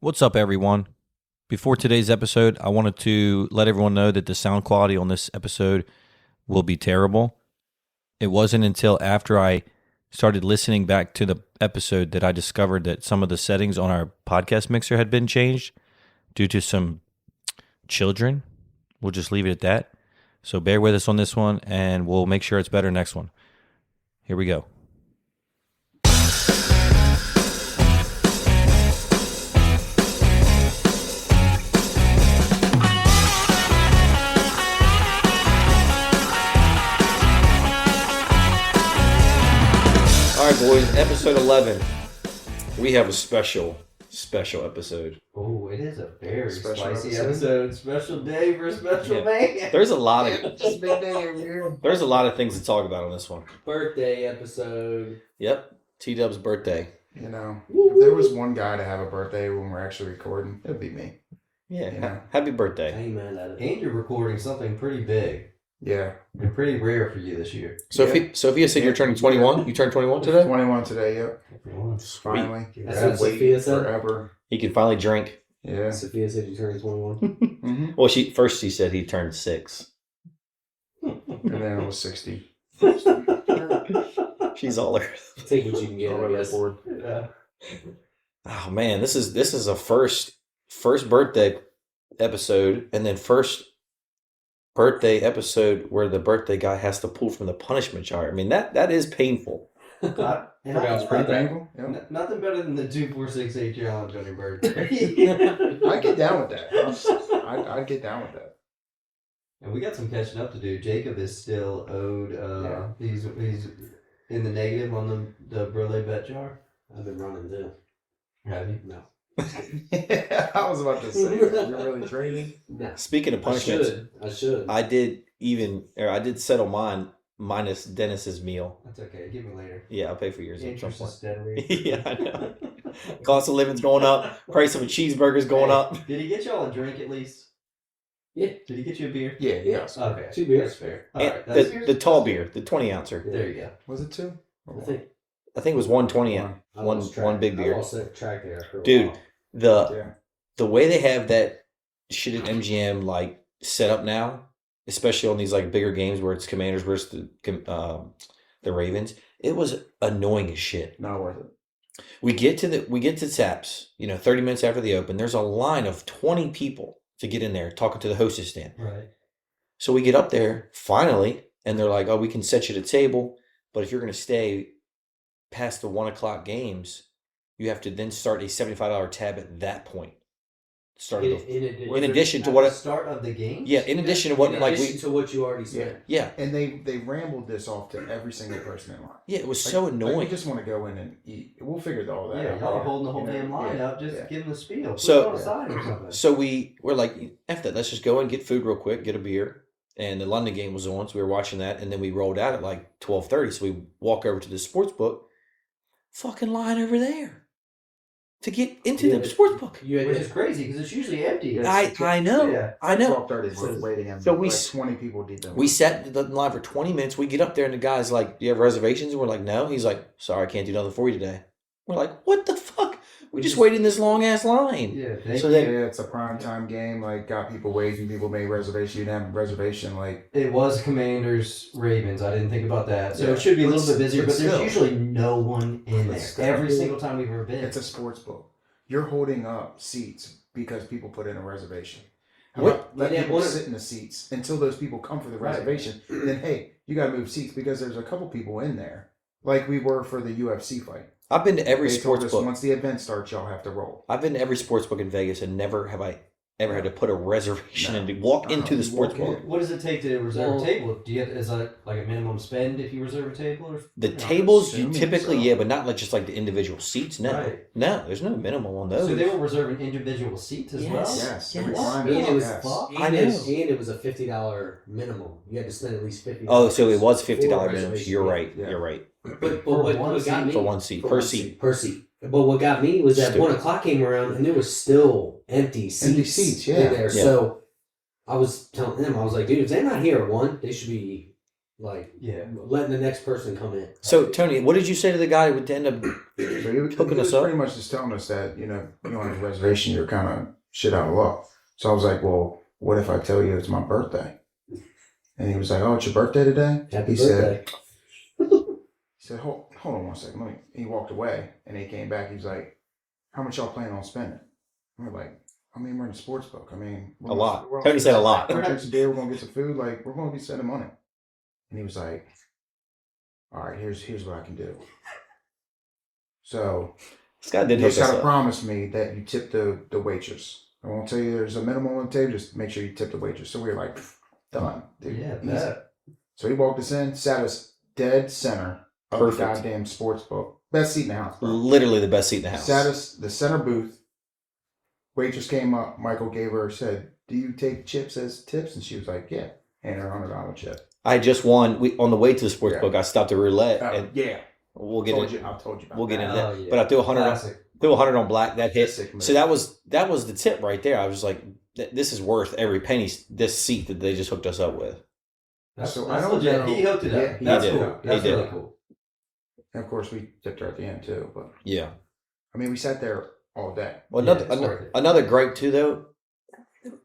What's up, everyone? Before today's episode, I wanted to let everyone know that the sound quality on this episode will be terrible. It wasn't until after I started listening back to the episode that I discovered that some of the settings on our podcast mixer had been changed due to some children. We'll just leave it at that. So bear with us on this one, and we'll make sure it's better next one. Here we go. All right, boys, episode 11. We have a special episode. Oh, it is a very Special spicy episode. episode. Special day for a special man. There's a lot of It's a big day over here. there's a lot of things to talk about on this one. Birthday episode. Yep, T-Dub's birthday. You know, if there was one guy to have a birthday when we're actually recording, it'd be me. Yeah, Yeah. happy birthday. Ain't mad at it. And you're recording something pretty big Yeah. and pretty rare for you this year. Sophia said you're turning 21. You turned 21 today? 21 today, yep. Sweet. Finally. That's I've what waited Sophia said? forever. He can finally drink. Yeah. Sophia said you turned 21. Mm-hmm. Well, she said he turned 6. And then it was 60. She's all there. Take what you can get, I Already guess. bored. Yeah. Oh man, this is a first birthday episode, and then first birthday episode where the birthday guy has to pull from the punishment jar. I mean that is painful. And Forgot I it's pretty painful. Yep. Nothing better than the 2-4-6-8 challenge on your birthday. I'd get down with that. I'd get down with that. And we got some catching up to do. Jacob is still owed. Yeah. He's in the negative on the Brolay bet jar. I've been running too. Have you? No. I was about to say, you're really trading? No. Speaking of punishments, I should. I did settle mine minus Dennis's meal. That's okay. Give me later. Yeah, I'll pay for yours at some Interest is point. steadily. Yeah, I know. Cost of living's going up. Price of a cheeseburger's going up. Did he get y'all a drink at least? Yeah. Did he get you a beer? Yeah, Yeah. yes. Okay. 2 beers. That's fair. And Alright, that's the tall beer, the 20 ouncer. There you go. Was it 2? I think I think it was 120 ounce. I One lost track. one big beer. I lost track there after a Dude, while. Yeah. The way they have that shit at MGM like set up now, especially on these like bigger games where it's Commanders versus the Ravens, it was annoying as shit. Not worth it. We get to Taps, 30 minutes after the open. There's a line of 20 people to get in there talking to the hostess stand. Right. So we get up there finally, and they're like, "Oh, we can set you at a table, but if you're going to stay past the 1:00 games, you have to then start a $75 tab at that point." In addition to At what the start of the game? Yeah, in addition to what In like addition we to what you already said. yeah And they rambled this off to every single person in line. yeah it was so Like, annoying. we just want to go in and eat. We'll figure all that Yeah, out. y'all are holding the whole You know, damn line yeah, up. Just yeah. give them the spiel. Put So- it on the side or something. So we're like, F that, let's just go and get food real quick, get a beer. And the London game was on, so we were watching that, and then we rolled out at like 12:30. So we walk over to the sports book, fucking line over there to get into Yeah, the sports book. You had Which is crazy because it's usually empty. Yeah. I know, Yeah. I know. 12:30 is So- waiting. And so we like s- 20 people deep in. We sat in the line for 20 minutes. We get up there, and the guy's like, "Do you have reservations?" And we're like, "No." He's like, "Sorry, I can't do nothing for you today." We're like, "What the fuck? We just waited in this long ass line." Yeah. So then Yeah, it's a prime time game. Like, got people waiting. People made reservations. You didn't have a reservation. Like, It was Commanders Ravens. I didn't think about that. So Yeah. it should be a little But bit busier, but but there's still. usually no one in But there. still. Every single time we've ever been. it's a sports book. You're holding up seats because people put in a reservation. How What? about let Yeah, people what- sit in the seats until those people come for the Right. reservation? Then, hey, you got to move seats because there's a couple people in there. Like we were for the UFC fight. I've been to every They told sports us book. once the event starts, y'all have to roll. I've been to every sports book in Vegas, and never have I ever had to put a reservation No. and to walk into the You sports walk in. book. What does it take to reserve Well- a table? Do you have, is that like a minimum spend if you reserve a table? Or The Yeah, I'm tables, you assuming typically, so. yeah, but not like just like the individual seats. No, Right. no, there's no minimum on those. So they were reserving individual seats as Yes. well? Yes. Yes. Recliners, And it was yes. fuck. I And know. it was a $50 minimum. You had to spend at least $50. Oh, so it was for $50 a minimum. reservation. You're right. Yeah. You're right. But For what one got seat. me For one seat, for per one seat. per seat. But what got me was that Stupid. 1:00 came around and there was still empty seats. Empty seats, yeah. in there. Yeah. So I was telling him, I was like, dude, if they're not here at 1, they should be Like, Yeah. letting the next person come in. So, Tony, what did you say to the guy who would end up hooking he us was up? pretty much just telling us that, you know, you don't have a reservation, you're kind of shit out of luck. So I was like, well, what if I tell you it's my birthday? And he was like, oh, it's your birthday today? Happy He birthday. said, hold on one second. He walked away and he came back. He was like, how much y'all planning on spending? And we're like, I mean, we're in a sports book. I mean, A lot. Tony said a lot. We're going to drink some beer. We're going to get some food. Like, we're going to be spending money. And he was like, all right, here's what I can do. So This guy did you hook just us got to up. promise me that you tip the waitress. I won't tell you there's a minimum on the table. Just make sure you tip the waitress. So we were like, done. Dude, Yeah, easy. that. So he walked us in, sat us dead center of Perfect. the goddamn sports book. Best seat in the house, bro. Literally the best seat in the house. Sat us the center booth. Waitress came up. Michael gave her, said, do you take chips as tips? And she was like, yeah. And her $100 chip. I just won. On the way to the sports Yeah. book, I stopped at roulette, and Yeah. we'll get Told it. you, I told you about We'll get that. into that. Oh, yeah. But I threw Classic. threw 100 on black. That hit. Sick move. So that was the tip right there. I was like, this is worth every penny. This seat that they just hooked us up with. That's, So that's I don't legit. know. He hooked it Yeah, up. he That's did. cool. He That's did. really cool. And of course, we tipped her at the end, too. But, Yeah. I mean, we sat there all day. Well, Yeah, another it's worth it. another gripe too, though.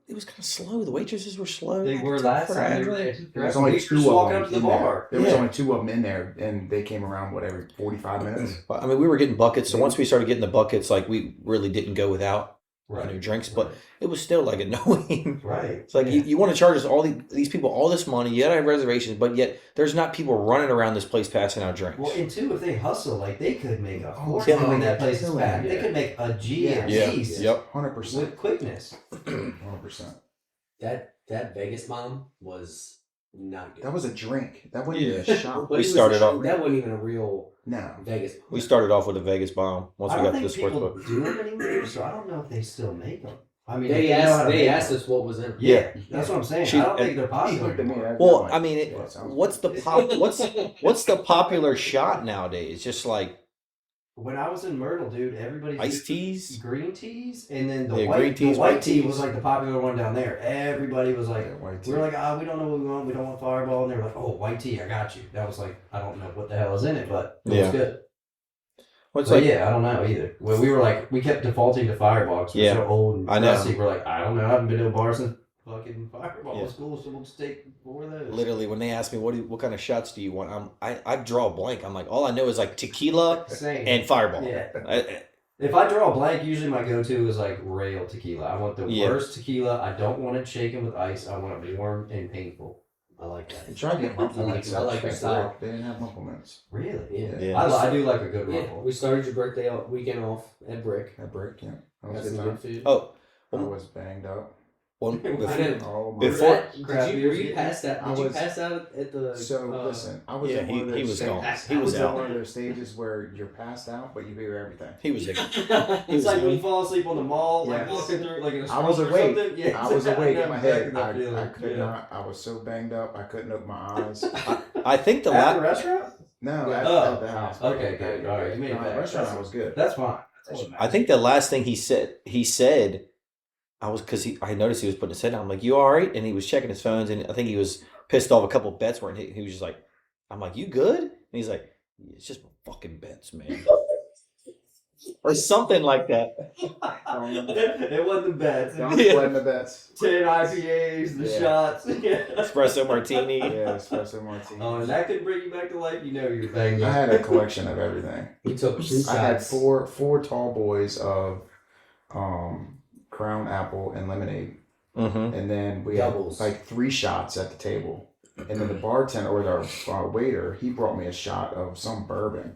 It was kind of slow. The waitresses were slow. They were last time. They were There was only two of walking them up to the in there. bar. There was Yeah. only two of them in there, and they came around, every 45 minutes? I mean, we were getting buckets. So once we started getting the buckets, like we really didn't go without Right. drinks, but it was still like annoying. Right. It's like you want to charge us these people all this money. You gotta have reservations, but yet there's not people running around this place passing out drinks. Well, and two, if they hustle, like they could make a Oh, fortune yeah. when that place is Killing packed. it. They could make a G at Yeah. least Yep. 100%. with quickness. 100%. That Vegas bomb was not good. That was a drink. That wasn't even Yeah. a shot. We started off. That wasn't even a real No. Vegas. We started off with a Vegas bomb once I we don't got to the think sports people book. do them anymore, so I don't know if they still make them. I mean, They if know how to make asked them. us what was in it. Yeah, that's what I'm saying. She- I don't think they're He popular looked at me. anymore. Well, I mean, Yeah, sounds what's the what's the popular shot nowadays? Just like When I was in Myrtle, dude, everybody iced teas. green teas, and then the Yeah, white green teas, the white white tea teas. was like the popular one down there. Everybody was like, Yeah, white tea. we were like, we don't know what we want. We don't want Fireball, and they were like, oh, white tea, I got you. That was like, I don't know what the hell is in it, but it Yeah. was good. What's But like? yeah, I don't know either. Well, we were like, we kept defaulting to Fireball because we're Yeah. so old and I know. rusty. We're like, I don't know, I haven't been to a bar since fucking Fireball Yeah. was cool, so we'll just take 4 of those. Literally, when they ask me what kind of shots do you want, I draw a blank. I'm like, all I know is like tequila Same. and Fireball. Yeah. I- If I draw a blank, usually my go-to is like rail tequila. I want the Yeah. worst tequila. I don't want it shaken with ice. I want it warm and painful. I like I that. tried to get rumple I like- mints. I like your style. They didn't have rumple mints. Really? Yeah. Yeah. I do like a good Yeah, rumple. we started your birthday weekend off at Brick. That break, yeah. That Got was a some good good time. food. oh, I was banged up. one I before, didn't- Oh my Before- God. Crap, Were you past that? I Did you was- pass out at the? So listen, I was yeah, in one of those he was stages. gone. He I was was in out. one of those stages where you're passed out, but you hear everything. He was there. It's like when you fall asleep on the mall, like Yes. walking through like in a I was stroller or awake. something. Yeah, I was awake in my head. exactly that feeling. I could Yeah. not. I was so banged up. I couldn't open my eyes. I think the At the last. restaurant? No, Yeah. at, Oh. at the house. Okay, good. All right, you made it No, back. the restaurant I was good. That's fine. That's what I think the last thing he said, I was because I noticed he was putting his head down. I'm like, you all right? And he was checking his phones, and I think he was pissed off. A couple of bets weren't. He was just like, I'm like, you good? And he's like, it's just fucking bets, man, or something like that. it wasn't bad. Don't Yeah. blend the bets. 10 IPAs, the Yeah. shots. Yeah. Espresso martini. Yeah, espresso martini. Oh, and that could bring you back to life. You know you're banged I up. had a collection of everything. We took 2 shots. I had four tall boys of Crown Apple and lemonade, Mm-hmm. and then we Doubles. had like 3 shots at the table. And then the bartender or the waiter, he brought me a shot of some bourbon.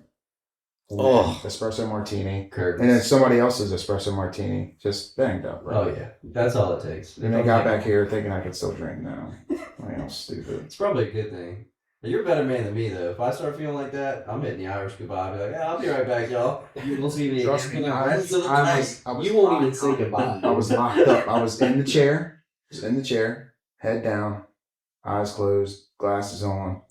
And Oh. espresso martini. Curtains. And then somebody else's espresso martini. Just banged up, bro. Oh, yeah. That's all it takes. And they got back here thinking I could still drink now. I am stupid. It's probably a good thing. You're a better man than me, though. If I start feeling like that, I'm hitting the Irish goodbye. I'll be like, yeah, I'll be right back, y'all. You'll see me Trust again. me, For the rest of the I night. was You won't even say goodbye. I was locked up. I was in the chair. Just in the chair. Head down. Eyes closed. Glasses on.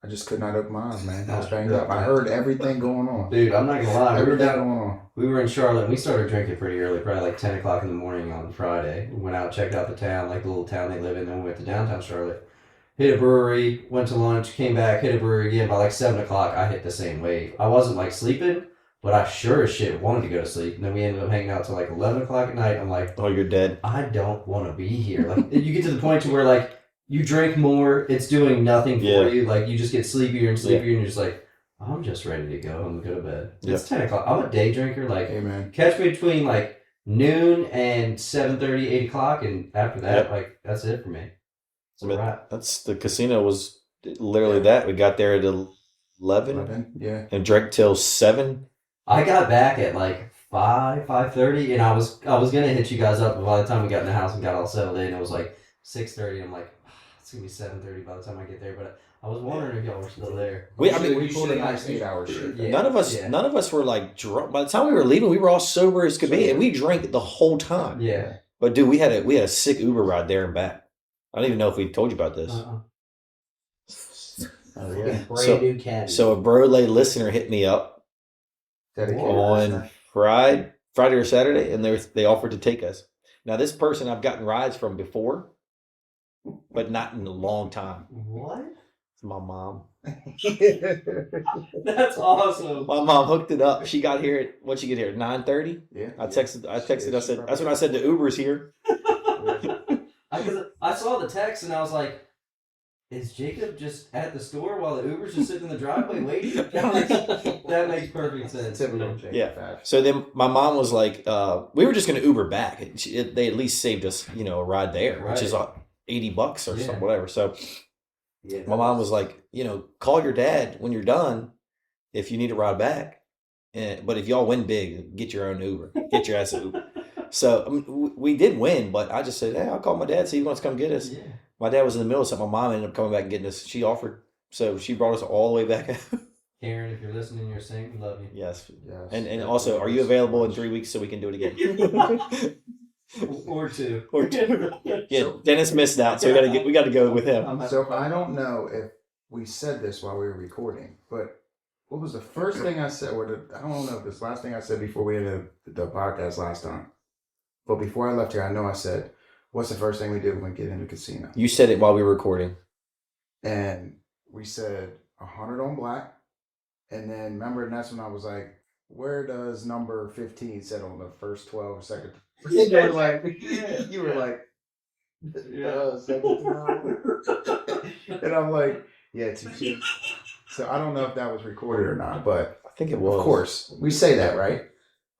I just could not open my eyes, man. I was banged up. I heard everything going on. Dude, I'm not going to lie. We were Everything down. going on. We were in Charlotte. And we started drinking pretty early, probably like 10 o'clock in the morning on Friday. We went out, checked out the town, like the little town they live in. Then we went to downtown Charlotte. hit a brewery, went to lunch, came back, hit a brewery again. By like 7 o'clock, I hit the same wave. I wasn't like sleeping, but I sure as shit wanted to go to sleep. And then we ended up hanging out till like 11 o'clock at night. I'm like, Oh, you're dead. I don't want to be here. Like you get to the point to where like you drink more, it's doing nothing for Yeah. you. Like you just get sleepier and sleepier, and you're just like, I'm just ready to go. I'm gonna go to bed. It's 10 o'clock. I'm a day drinker. Like, Hey, man. catch me between like noon and 7:30, 8 o'clock, and after that, like that's it for me. It's a wrap. That's the casino was literally that. We got there at 11 Yeah. and drank till 7. I got back at like 5:30, and I was gonna hit you guys up, but by the time we got in the house and got all settled in, it was like 6:30. I'm like, it's gonna be 7:30 by the time I get there. But I was wondering if y'all were still there. We pulled a nice 8-hour shift. Yeah. None of us were like drunk. By the time we were leaving, we were all sober as could be, and we drank the whole time. Yeah. But dude, we had a sick Uber ride there and back. I don't even know if we told you about this. Oh, yeah. Brand new caddy. So a Brolay listener hit me up Dedicated on listener. Friday or Saturday, and they offered to take us. Now this person I've gotten rides from before, but not in a long time. What? It's my mom. That's awesome. My mom hooked it up. She got here at what'd she get here? 9:30? Yeah. I texted. I said that's when I said the Uber's here. I saw the text and I was like, is Jacob just at the store while the Uber's just sitting in the driveway waiting? That makes perfect sense. Typical Jacob Yeah. fashion. So then my mom was like, we were just going to Uber back. They at least saved us, a ride there, which is $80 or something, whatever. So Yeah, my mom was like, call your dad when you're done if you need a ride back. But if y'all win big, get your own Uber. Get your ass an Uber. So we did win, but I just said, hey, I'll call my dad, see if he wants to come get us. Yeah. My dad was in the middle of something. My mom ended up coming back and getting us. She offered. So she brought us all the way back. Karen, if you're listening, you're saying we love you. Yes. Yes. And also, are you available in 3 weeks so we can do it again? Or two. Or two. Yeah, Dennis missed out, so we got to go with him. So I don't know if we said this while we were recording, but what was the first thing I said? I don't know if this last thing I said before we ended the podcast last time. But before I left here, I know I said, what's the first thing we do when we get into the casino? You said it while we were recording. And we said 100 on black. And then remember, and that's when I was like, where does number 15 sit on the first 12 or second? You were like, second 12. And I'm like, yeah, too cheap. So I don't know if that was recorded or not, but I think it was. of course, we say that, right?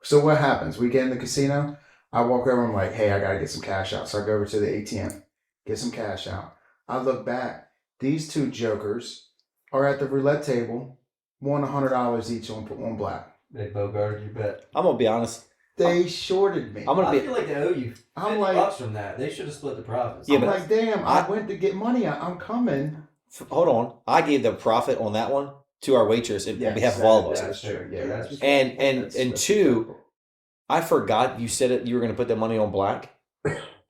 So what happens? We get in the casino. I walk over. I'm like, hey, I got to get some cash out. So I go over to the ATM, get some cash out. I look back. These two jokers are at the roulette table, won $100 each on black. They bogarted your bet. I'm going to be honest. They shorted me. I feel like they owe you I'm $50 from that. They should have split the profits. Yeah, I'm but like, damn, I went to get money. I'm coming. Hold on. I gave the profit on that one to our waitress on behalf of all of us. That's true. Yeah, that's And two, I forgot you said it. You were going to put the money on black.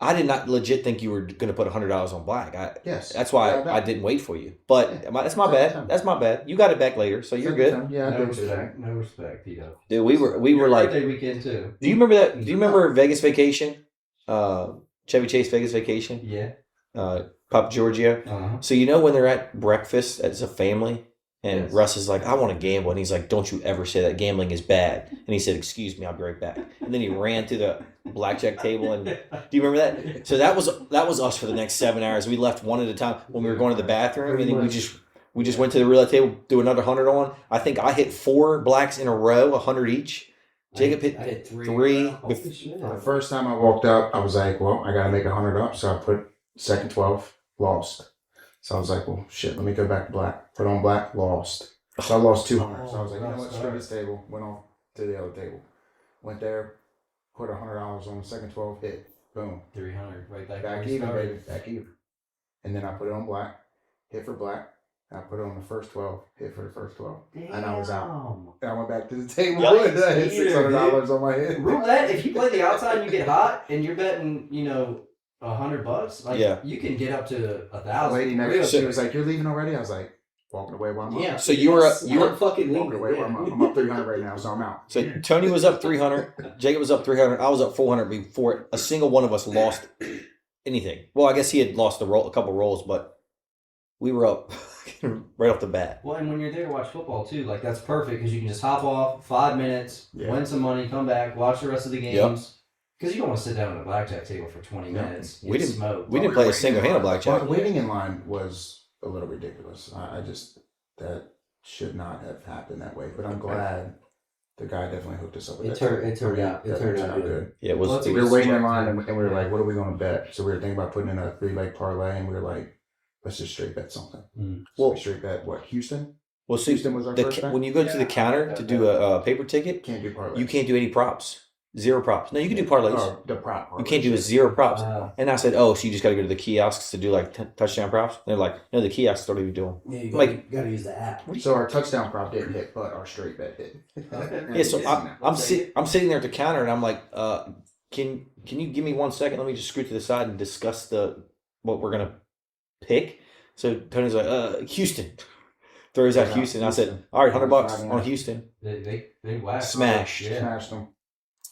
I did not legit think you were going to put $100 on black. Yes. That's why I didn't wait for you. But that's my bad. That's my bad. You got it back later, so you're good. Yeah, No respect, Tito. Dude, we were like, birthday weekend too. do you remember that? Do you remember Vegas Vacation? Chevy Chase Vegas Vacation? Yeah. Papa Giorgio. Uh-huh. So when they're at breakfast as a family, and Yes. Russ is like, I want to gamble, and he's like, don't you ever say that, gambling is bad. And he said, excuse me, I'll be right back. And then he ran to the blackjack table, and do you remember that? So that was us for the next 7 hours. We left one at a time when we were going to the bathroom, and then we just went to the roulette table, do another 100 on. I think I hit 4 blacks in a row, 100 each. Jacob I hit hit 3. three. Holy shit. The first time I walked up, I was like, well, I got to make 100 up. So I put second 12, lost. So I was like, well, shit, let me go back to black. Put on black, lost. So I lost 200. So I was like, you know what, screw this table. Went on to the other table. Went there, put $100 on the second 12, hit. Boom. 300 right back. Back where you even, started. baby. Back even. And then I put it on black, hit for black. I put it on the first 12, hit for the first 12. And I was out. And I went back to the table. Yep. And I hit $600 on my head. Roulette, if you play the outside and you get hot and you're betting, $100, like you can get up to The 1,000. lady next to me, she was like, you're leaving already? I was like, walking away while I'm up. Yeah. So you were fucking Walking away while I'm up. I'm up 300 right now, so I'm out. So Tony was up 300, Jacob was up 300, I was up 400 before a single one of us lost anything. Well, I guess he had lost a couple rolls, but we were up right off the bat. Well, and when you're there to watch football too, like that's perfect because you can just hop off 5 minutes, win some money, come back, watch the rest of the games. Because you don't want to sit down at a blackjack table for 20 minutes. We didn't smoke. We didn't play a single hand of blackjack. Waiting in line was a little ridiculous. I just that should not have happened that way. But I'm glad the guy definitely hooked us up with that. It turned out good. Yeah, it was. Well, We were waiting in line and we were like, what are we going to bet? So we were thinking about putting in a 3-leg parlay, and we were like, let's just straight bet something. So we straight bet what? Houston? Well, see, Houston was our first bet? when you go to the counter to do a paper ticket, Can't do parlay. you can't do any props. 0 props. No, you can do parlays. Oh, the prop parlays. You can't do a 0 props. And I said, oh, so you just got to go to the kiosks to do like touchdown props? And they're like, no, the kiosks don't even do them. Yeah, you Like- gotta use the app. So our touchdown prop didn't hit, but our straight bet did. Yeah, so I'm sitting there at the counter and I'm like, can you give me 1 second? Let me just scoot to the side and discuss what we're gonna pick. So Tony's like, Houston. Throws out Houston. I said, all right, $100 on Houston. They whacked. Smashed. Yeah. Smashed them.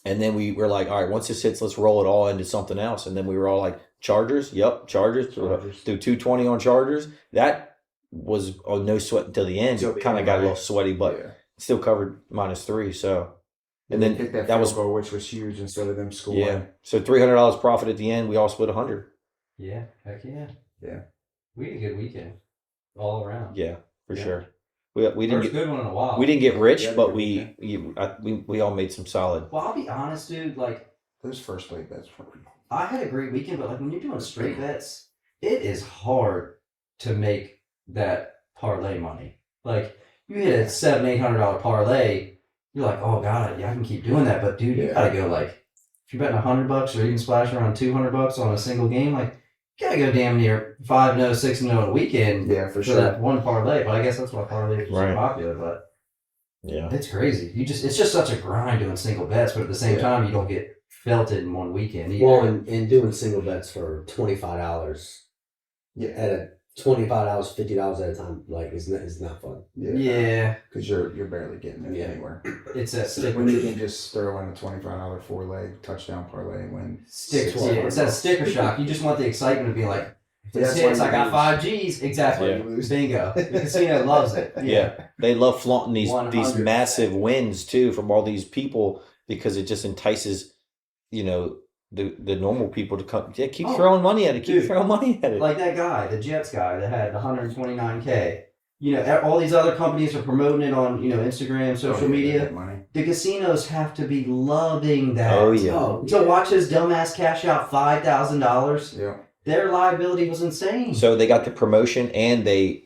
And then we were like, all right, once this hits, let's roll it all into something else. And then we were all like, Chargers? Yep, Chargers. Chargers. Do 220 on Chargers. That was no sweat until the end. Until the Kind of end, got a right. little sweaty, but Yeah. still covered -3. So, and They then picked that that was field goal, which was huge instead of them scoring. yeah. So $300 profit at the end. We all split 100. Yeah, heck yeah. Yeah. We had a good weekend all around. Yeah, for Yeah. sure. We didn't First get good one in a while. we didn't get rich, Yeah, but we we all made some solid. Well, I'll be honest, dude. Like, Those first leg bets were I had a great weekend, but like when you're doing straight bets, it is hard to make that parlay money. Like, you hit a $700-800 parlay, you're like, oh god, yeah, I can keep doing that. But dude, you Yeah. gotta go like, if you're betting $100 or even splashing around $200 on a single game, like, you gotta go damn near 5-0, 6-0 on a weekend. Yeah, for for sure. that one parlay. But I guess that's why parlays are Right. so popular. But Yeah. it's crazy. It's just such a grind doing single bets, but at the same Yeah. time, you don't get felted in one weekend either. Well, and doing single bets for $25 Yeah. at a $25, $50 at a time, like is not fun. yeah, Because you're barely getting it Yeah. anywhere. it's that stick. When you can just throw in a $25 4-leg touchdown parlay and win. Stick, $600. yeah, it's that sticker shock. You just want the excitement to be like, if Yeah, this that's why hits, you I got lose. 5 G's. Exactly. That's why you lose. Bingo. The casino loves it. Yeah. They love flaunting these 100%. massive wins too from all these people because it just entices, the normal people to come. Yeah, keep Oh, throwing money at it. Keep dude. throwing money at it. Like that guy, the Jets guy that had 129K. All these other companies are promoting it on, Instagram, social media. Money. The casinos have to be loving that. Oh yeah. Oh, To watch his dumbass cash out $5,000, Yeah. their liability was insane. So they got the promotion and they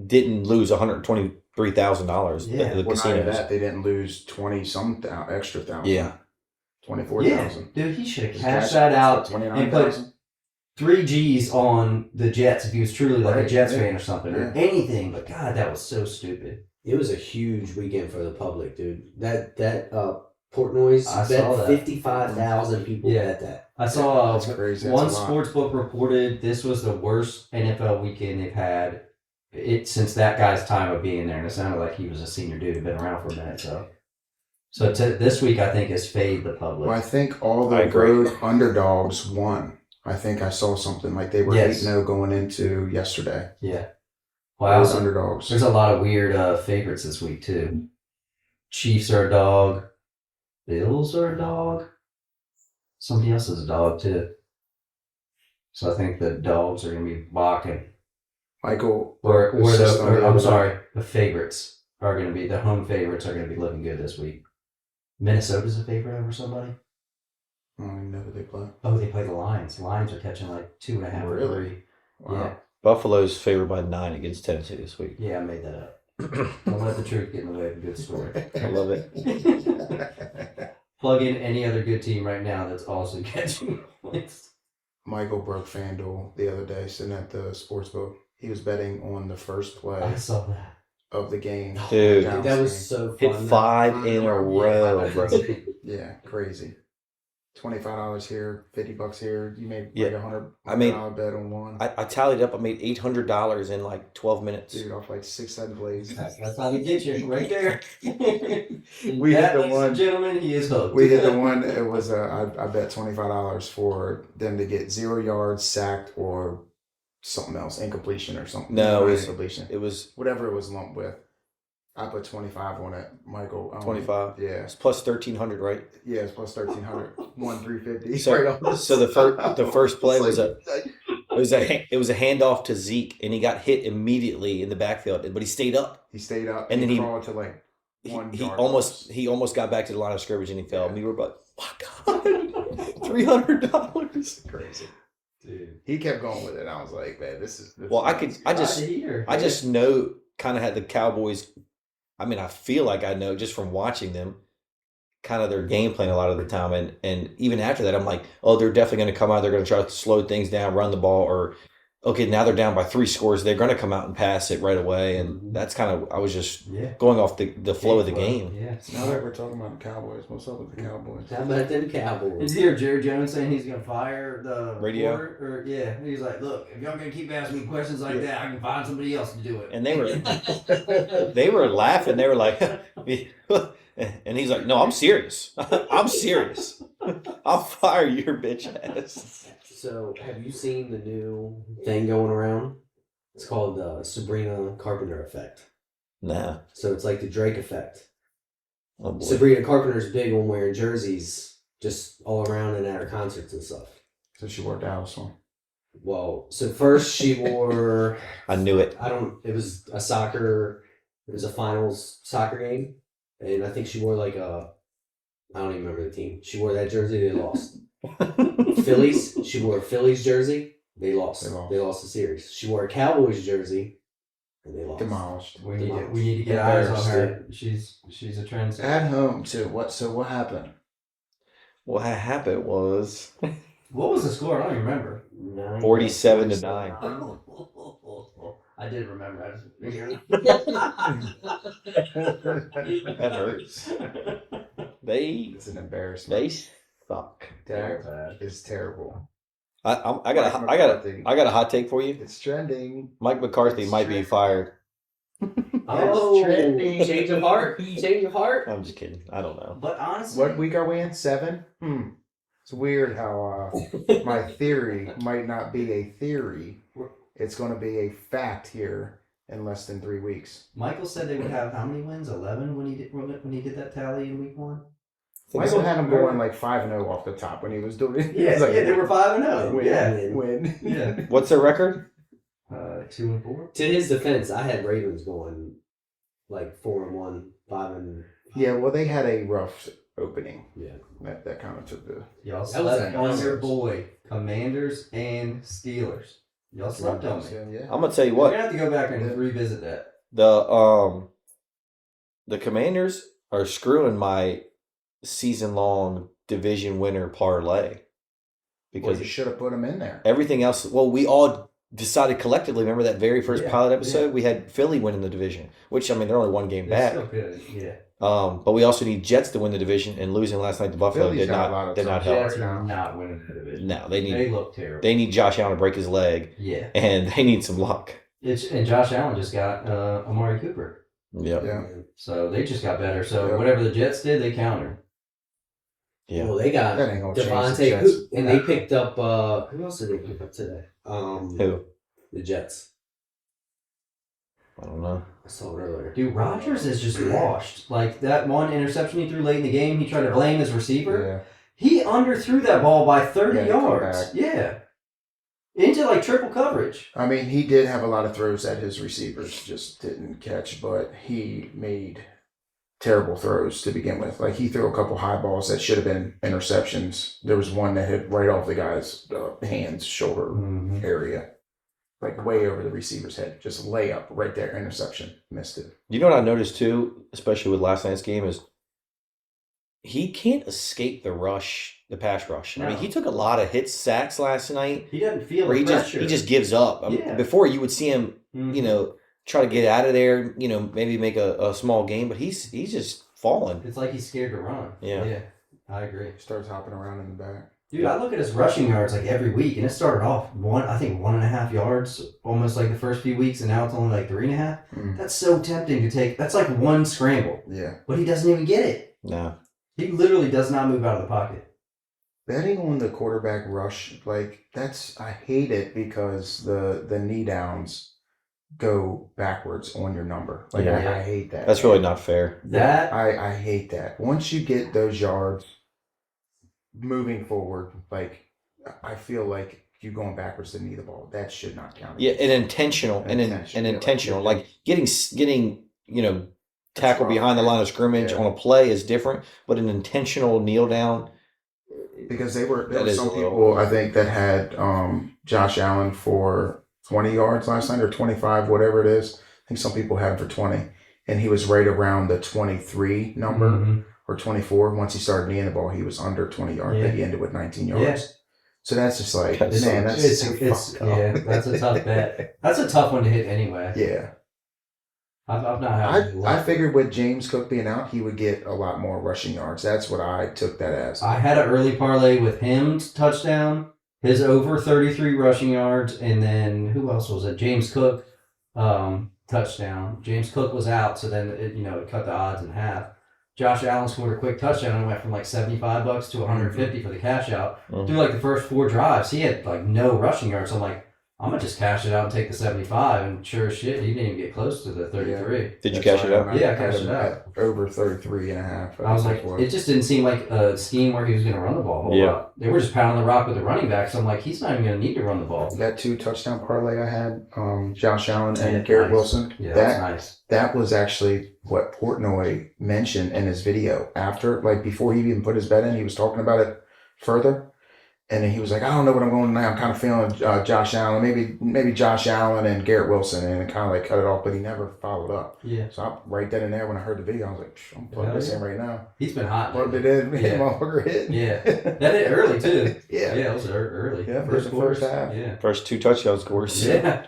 didn't lose $123,000. Yeah. The Well, not only casinos. that, they didn't lose 20-some extra thousand. Yeah. 24,000. Dude, he should have Just cashed cash that out and put 29,000. 3 G's on the Jets if he was truly like a Right, Jets yeah. fan or something or Yeah. anything. But God, that was so stupid. it was a huge weekend for the public, dude. That Portnoy's I saw bet that. 55,000 people Yeah. bet that. I saw That's crazy. one That's a lot. sports book reported this was the worst NFL weekend they've had since that guy's time of being there, and it sounded like he was a senior dude who'd been around for a minute. So this week I think is fade the public. Well, I think all I the agree. road underdogs won. I think I saw something like they were Yes. 8-0 going into yesterday. Yeah. All those Wow. underdogs. There's a lot of weird favorites this week too. Chiefs are a dog. Bills are a dog. Somebody else is a dog too. So I think the dogs are gonna be walking. Michael, Or assist on the I'm other- sorry, the favorites are gonna be the home favorites are gonna be looking good this week. Minnesota's a favorite over somebody. I don't even know who they play. Oh, they play the Lions. Lions are catching like 2.5 or Really? 3. Wow. Buffalo's favored by 9 against Tennessee this week. Yeah, I made that up. Don't let the truth get in the way of a good story. I love it. Plug in any other good team right now that's also catching points. Michael broke FanDuel the other day sitting at the sports book. He was betting on the first play I saw that. of the game. Dude. Dallas That was game. so Hit fun. 5 in a row, bro. Yeah, crazy. $25 here, $50 here. You made Yeah. like $100 I mean, bet on one. I tallied up. I made $800 in like 12 minutes. Dude, off like 6-7 plays. That's how we get you right there. We that, hit the ladies one- and gentlemen, he is hooked. We did the one. It was I bet $25 for them to get 0 yards, sacked, or something else, incompletion or something. No, Not it was incompletion. It was Whatever it was lumped with. I put 25 on it, Michael. 25. Yeah. It's plus 1,300, right? Yeah, it's plus 1,300. 350. So the first play was a handoff to Zeke, and he got hit immediately in the backfield, but he sted up. He stayed up, and then he crawled to like he almost got back to the line of scrimmage, and he fell. And we were like, "My God, $300." Crazy. Dude. He kept going with it. I was like, man, this is Well, I just know kind of had the Cowboys. I mean, I feel like I know just from watching them, kind of their game plan a lot of the time, and even after that, I'm like, oh, they're definitely going to come out. They're going to try to slow things down, run the ball, or okay, now they're down by 3 scores. They're going to come out and pass it right away, and that's kind of I was just going off the flow of the game. Yeah. Now that we're talking about the Cowboys, what's up with the Cowboys? How about them Cowboys? Did you hear Jerry Jones saying he's going to fire the Radio? reporter? He's like, look, if y'all going to keep asking me questions like that, I can find somebody else to do it. And they were laughing. They were like, and he's like, no, I'm serious. I'm serious. I'll fire your bitch ass. So, have you seen the new thing going around? It's called the Sabrina Carpenter effect. Nah. So, it's like the Drake effect. Oh boy. Sabrina Carpenter's big on wearing jerseys just all around and at her concerts and stuff. So she wore Dallas one. Well, so first she wore... I knew it. It was a finals soccer game. And I think she wore I don't even remember the team. She wore that jersey, they lost. Phillies, she wore a Phillies jersey, they lost. They lost the series. She wore a Cowboys jersey, and they lost. Demolished. We need to get eyes on her. She's a trendsetter. At home too. What happened? What happened was What was the score? I don't even remember. 47-9. I did remember. I just figured. That hurts. It's an embarrassment. They suck. That is terrible. I got a hot take for you. It's trending. Mike McCarthy might be fired. Oh, trending. Change of heart. Change of heart. I'm just kidding. I don't know. But honestly, What week are we in? 7? It's weird how my theory might not be a theory. It's going to be a fact here in less than 3 weeks. Michael said they would have how many wins? 11 when he did that tally in week 1. Michael had him going like 5-0 off the top when he was doing it. Yeah, they were 5-0. Win. Yeah. What's their record? 2-4. To his defense, I had Ravens going like 4-1, 5-. Yeah, well, they had a rough opening. Yeah. That kind of took the... Y'all That was slept on your boy, Commanders and Steelers. Y'all slept on me. Yeah. I'm gonna tell you We're what. gonna have to go back and revisit that. The Commanders are screwing my season-long division winner parlay Because you should have put them in there. everything else. Well, we all decided collectively. Remember that very first pilot episode? Yeah. We had Philly winning the division, which I mean they're only 1 game They back. still could, yeah. But we also need Jets to win the division, and losing last night to Buffalo Philly's did got a lot not of help. tough Jets are not winning the division. No, they They look terrible. They need Josh Allen to break his leg, Yeah. and they need some luck. And Josh Allen just got Amari Cooper. Yep. Yeah. So they just got better. So whatever the Jets did, they countered. Yeah. Well, they got That ain't going to change the Devontae, Jets. and they picked up, who else did they pick up today? Who? The Jets. I don't know. I saw it earlier. Dude, Rodgers is just washed. Like that one interception he threw late in the game, he tried to blame his receiver. Yeah. He underthrew that ball by 30 Yeah, he come yards. back. Yeah. Into like triple coverage. I mean, he did have a lot of throws that his receivers just didn't catch, but he made terrible throws to begin with. Like, he threw a couple high balls that should have been interceptions. There was one that hit right off the guy's hands, shoulder area. Like, way over the receiver's head. Just layup right there, interception. Missed it. You know what I noticed too, especially with last night's game, is he can't escape the rush, the pass rush. I mean, No. he took a lot of hits, sacks last night, He doesn't feel where the pressure. he just gives up. I mean, Yeah. before you would see him, Mhm. try to get out of there, maybe make a small game, but he's just falling. It's like he's scared to run. Yeah. I agree. Starts hopping around in the back. Dude, I look at his rushing yards like every week, and it started off 1.5 yards, almost like the first few weeks, and now it's only like 3.5. That's so tempting to take. That's like one scramble, Yeah. but he doesn't even get it. No. He literally does not move out of the pocket. betting on the quarterback rush, like I hate it because the knee downs go backwards on your number. Like Yeah. I hate that. That's really not fair. That I hate that. Once you get those yards moving forward, like I feel like you going backwards to knee the ball. That should not count. Yeah, and intentional, like getting tackled rough. behind the line of scrimmage Yeah. on a play is different, but an intentional kneel down. Because there were That is some a little- people I think that had Josh Allen for 20 yards last night or 25, whatever it is. I think some people had him for 20, and he was right around the 23 number Mhm. or 24. Once he started kneeing the ball, he was under 20 yards. I think he ended with 19 yards. Yeah. So that's just like, That's man, so- that's It's that's a tough bet. That's a tough one to hit anyway. Yeah. I've not had. I figured with James Cook being out, he would get a lot more rushing yards. That's what I took that as. I had an early parlay with him touchdown, his over 33 rushing yards, and then who else was it? James Cook touchdown. James Cook was out, so then it cut the odds in half. Josh Allen scored a quick touchdown and went from like $75 to $150 for the cash out. Mhm. Through like the first 4 drives, he had like no rushing yards. So I'm like, I'm gonna just cash it out and take the 75, and sure as shit, he didn't even get close to the 33. Did you That's cash it why out? I Yeah, I had cashed him it out. at over 33 and a half. I was like, it just didn't seem like a scheme where he was going to run the ball a whole Yeah. lot. They were just pounding the rock with the running back, so I'm like, he's not even going to need to run the ball. That 2 touchdown parlay I had, Josh Allen and Yeah, Garrett nice. Wilson. Yeah, that's nice. That was actually what Portnoy mentioned in his video after, like before he even put his bet in, he was talking about it further. And then he was like, I don't know what I'm going now. I'm kind of feeling Josh Allen, maybe Josh Allen and Garrett Wilson, and it kind of like cut it off, but he never followed up. Yeah. So I write that in there when I heard the video. I was like, I'm plugging this in right now. He's been hot. Plugged lately. it in, Yeah. motherfucker hit. Yeah. That hit early, too. Yeah. Yeah, it was early. Yeah, first the quarter. first half. Yeah. First 2 touchdown scores. Yeah.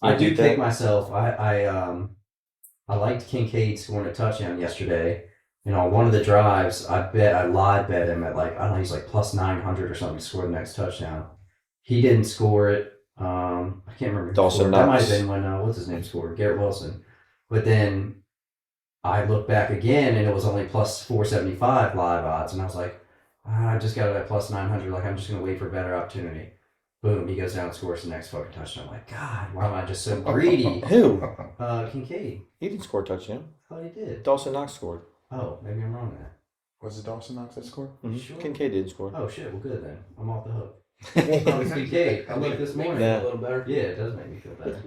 I do beat pick that. myself. I liked Kincaid scoring a touchdown yesterday. On one of the drives, I live bet him at like, I don't know, he's like plus 900 or something to score the next touchdown. He didn't score it. I can't remember. Who Dawson scored. That might Knox. have been when, what's his name scored? Garrett Wilson. But then I looked back again and it was only plus 475 live odds. And I was like, I just got it at plus 900. Like, I'm just going to wait for a better opportunity. Boom, he goes down and scores the next fucking touchdown. I'm like, God, why am I just so greedy? Who? Kincaid. He didn't score a touchdown. I thought he did. Dawson Knox scored. Oh, maybe I'm wrong there. Was it Dawson Knox that scored? Sure. Kincaid did score. Oh shit, well good then. I'm off the hook. Oh, it's Kincaid. I looked this morning. Yeah. A little better. Yeah, it does make me feel better.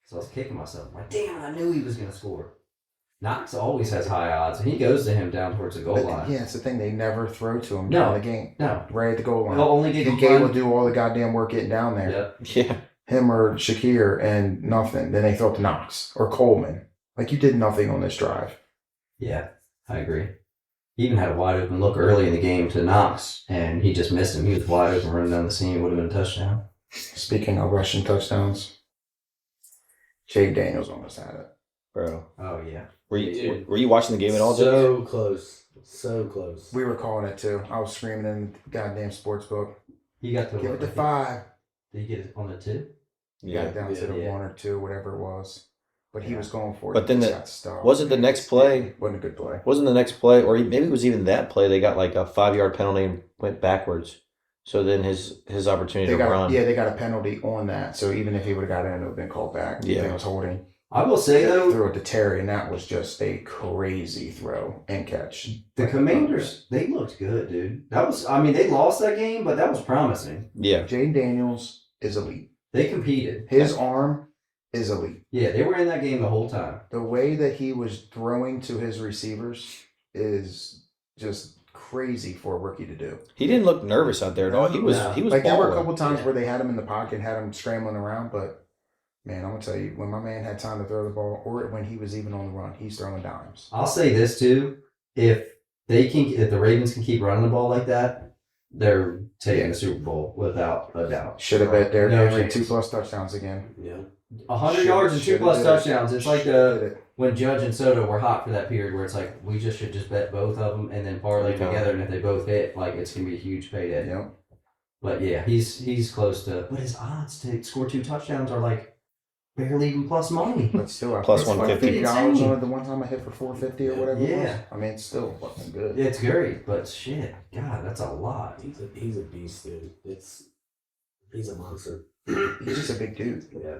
So I was kicking myself. I'm like, damn, I knew he was gonna score. Knox always has high odds, and he goes to him down towards the goal But, line. yeah, it's the thing. They never throw to him No. during the game. No, Right at the goal line. he'll only get Kincaid will do all the goddamn work getting down there. Yep. Yeah. Him or Shakir and nothing. Then they throw it to Knox or Coleman. Like you did nothing on this drive. Yeah, I agree. He even had a wide open look early in the game to Knox, and he just missed him. He was wide open running down the seam. Would have been a touchdown. Speaking of rushing touchdowns, Jay Daniels almost had it. Bro. Oh yeah. Were you watching the game at all, Jake? So close. So close. We were calling it too. I was screaming in the goddamn sports book. He got to Give it to 5. Did he get it on the 2? Yeah, down to the Yeah. 1 or 2, whatever it was. But he was going for it. But then He the- got stopped. wasn't the next play- Wasn't a good play. Wasn't the next play, or maybe it was even that play, they got like a 5-yard penalty and went backwards. So then his opportunity They to got run. they got a penalty on that. So even if he would have got in, it would have been called back. Yeah. It was holding. I will say though, Threw it to Terry, and that was just a crazy throw and catch. the Commanders, they looked good, dude. They lost that game, but that was promising. Yeah. Jaden Daniels is elite. They competed. His arm is elite. Yeah, they were in that game the whole time. The way that he was throwing to his receivers is just crazy for a rookie to do. He didn't look nervous out there at all. He was No. he was Like there were a balling. couple times Yeah. where they had him in the pocket, had him scrambling around, but man, I'm gonna tell you, when my man had time to throw the ball, or when he was even on the run, he's throwing dimes. I'll say this too: if the Ravens can keep running the ball like that, they're taking the Super Bowl without a doubt. Should have bet Derrick No Henry chance. 2+ touchdowns again. Yeah. 100 yards and 2+ Shoulda did it. touchdowns. It's like Shoulda did it. when Judge and Soto were hot for that period, where it's like we should just bet both of them and then parlay Okay. together, and if they both hit, like it's gonna be a huge payday. Yep. But yeah, he's close to. But his odds to score 2 touchdowns are like barely even plus money. But still, I Plus put like $150. $50 on it the one time I hit for $450 or whatever. It Yeah. was. I mean, it's still fucking good. It's great, but shit, God, that's a lot. He's a beast, dude. He's a monster. He's just a big dude. Yeah.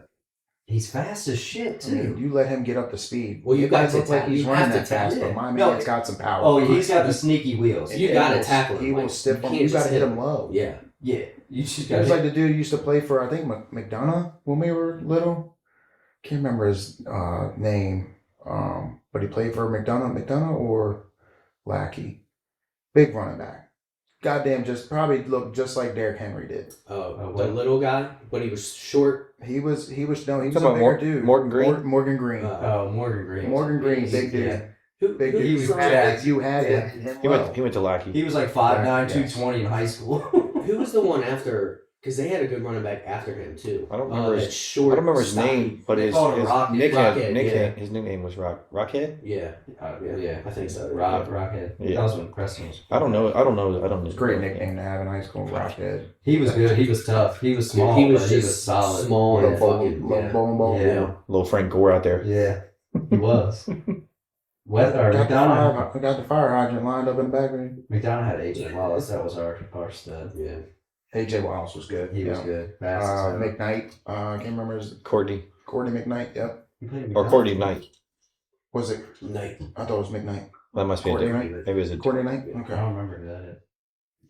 He's fast as shit I mean, too. you let him get up to speed. Well, you It got might to look like tackle- he's you running have to that fast, tackle but it. my No, man's got some power. Oh, he's got the sneaky wheels. You gotta tackle him. He will Like, stiff you him. can't You just gotta hit hit him low. Yeah. Yeah, you just He got was like the dude who used to play for, I think, McDonough when we were little. Can't remember his name, but he played for McDonough or Lackey. Big running back. Goddamn, just probably looked just like Derrick Henry did. The what? little guy, but he was short. He was a Talking bigger about dude. Morgan Green? Morgan Green. Morgan Green. Morgan Green, big dude. Yeah. Big dude. He was You had jacked. to Yeah. hit him He low. went to Lackey. He was like 5'9", Yes. 220 in high school. Who was the one after? Because they had a good running back after him too. I don't remember that his- short. I don't remember his stocky- name, but They his called him Rocket. Rockhead, his nickname was Rockhead. Yeah, Yeah, I think so. Rockhead. Yeah. That was when Preston was. I don't know. It's a great nickname to have in high school. Rockhead. He was good. He was tough. He was small. He was but just he was solid. small and Little fucking. bowling. Yeah. Little Frank Gore out there. Yeah, he was. Got McDonough. the fire hydrant lined up in the back. McDonough had AJ Wallace. That was our stud. Yeah. AJ Wallace was good. He was good. Fast as hell. McKnight. I can't remember his Courtney McKnight. Yep. He played or McDonough. Courtney Knight. Was it? Night. I thought it was McKnight. That must be a Courtney different. Knight. Maybe it was a. Courtney Knight. I Okay. don't remember who that is.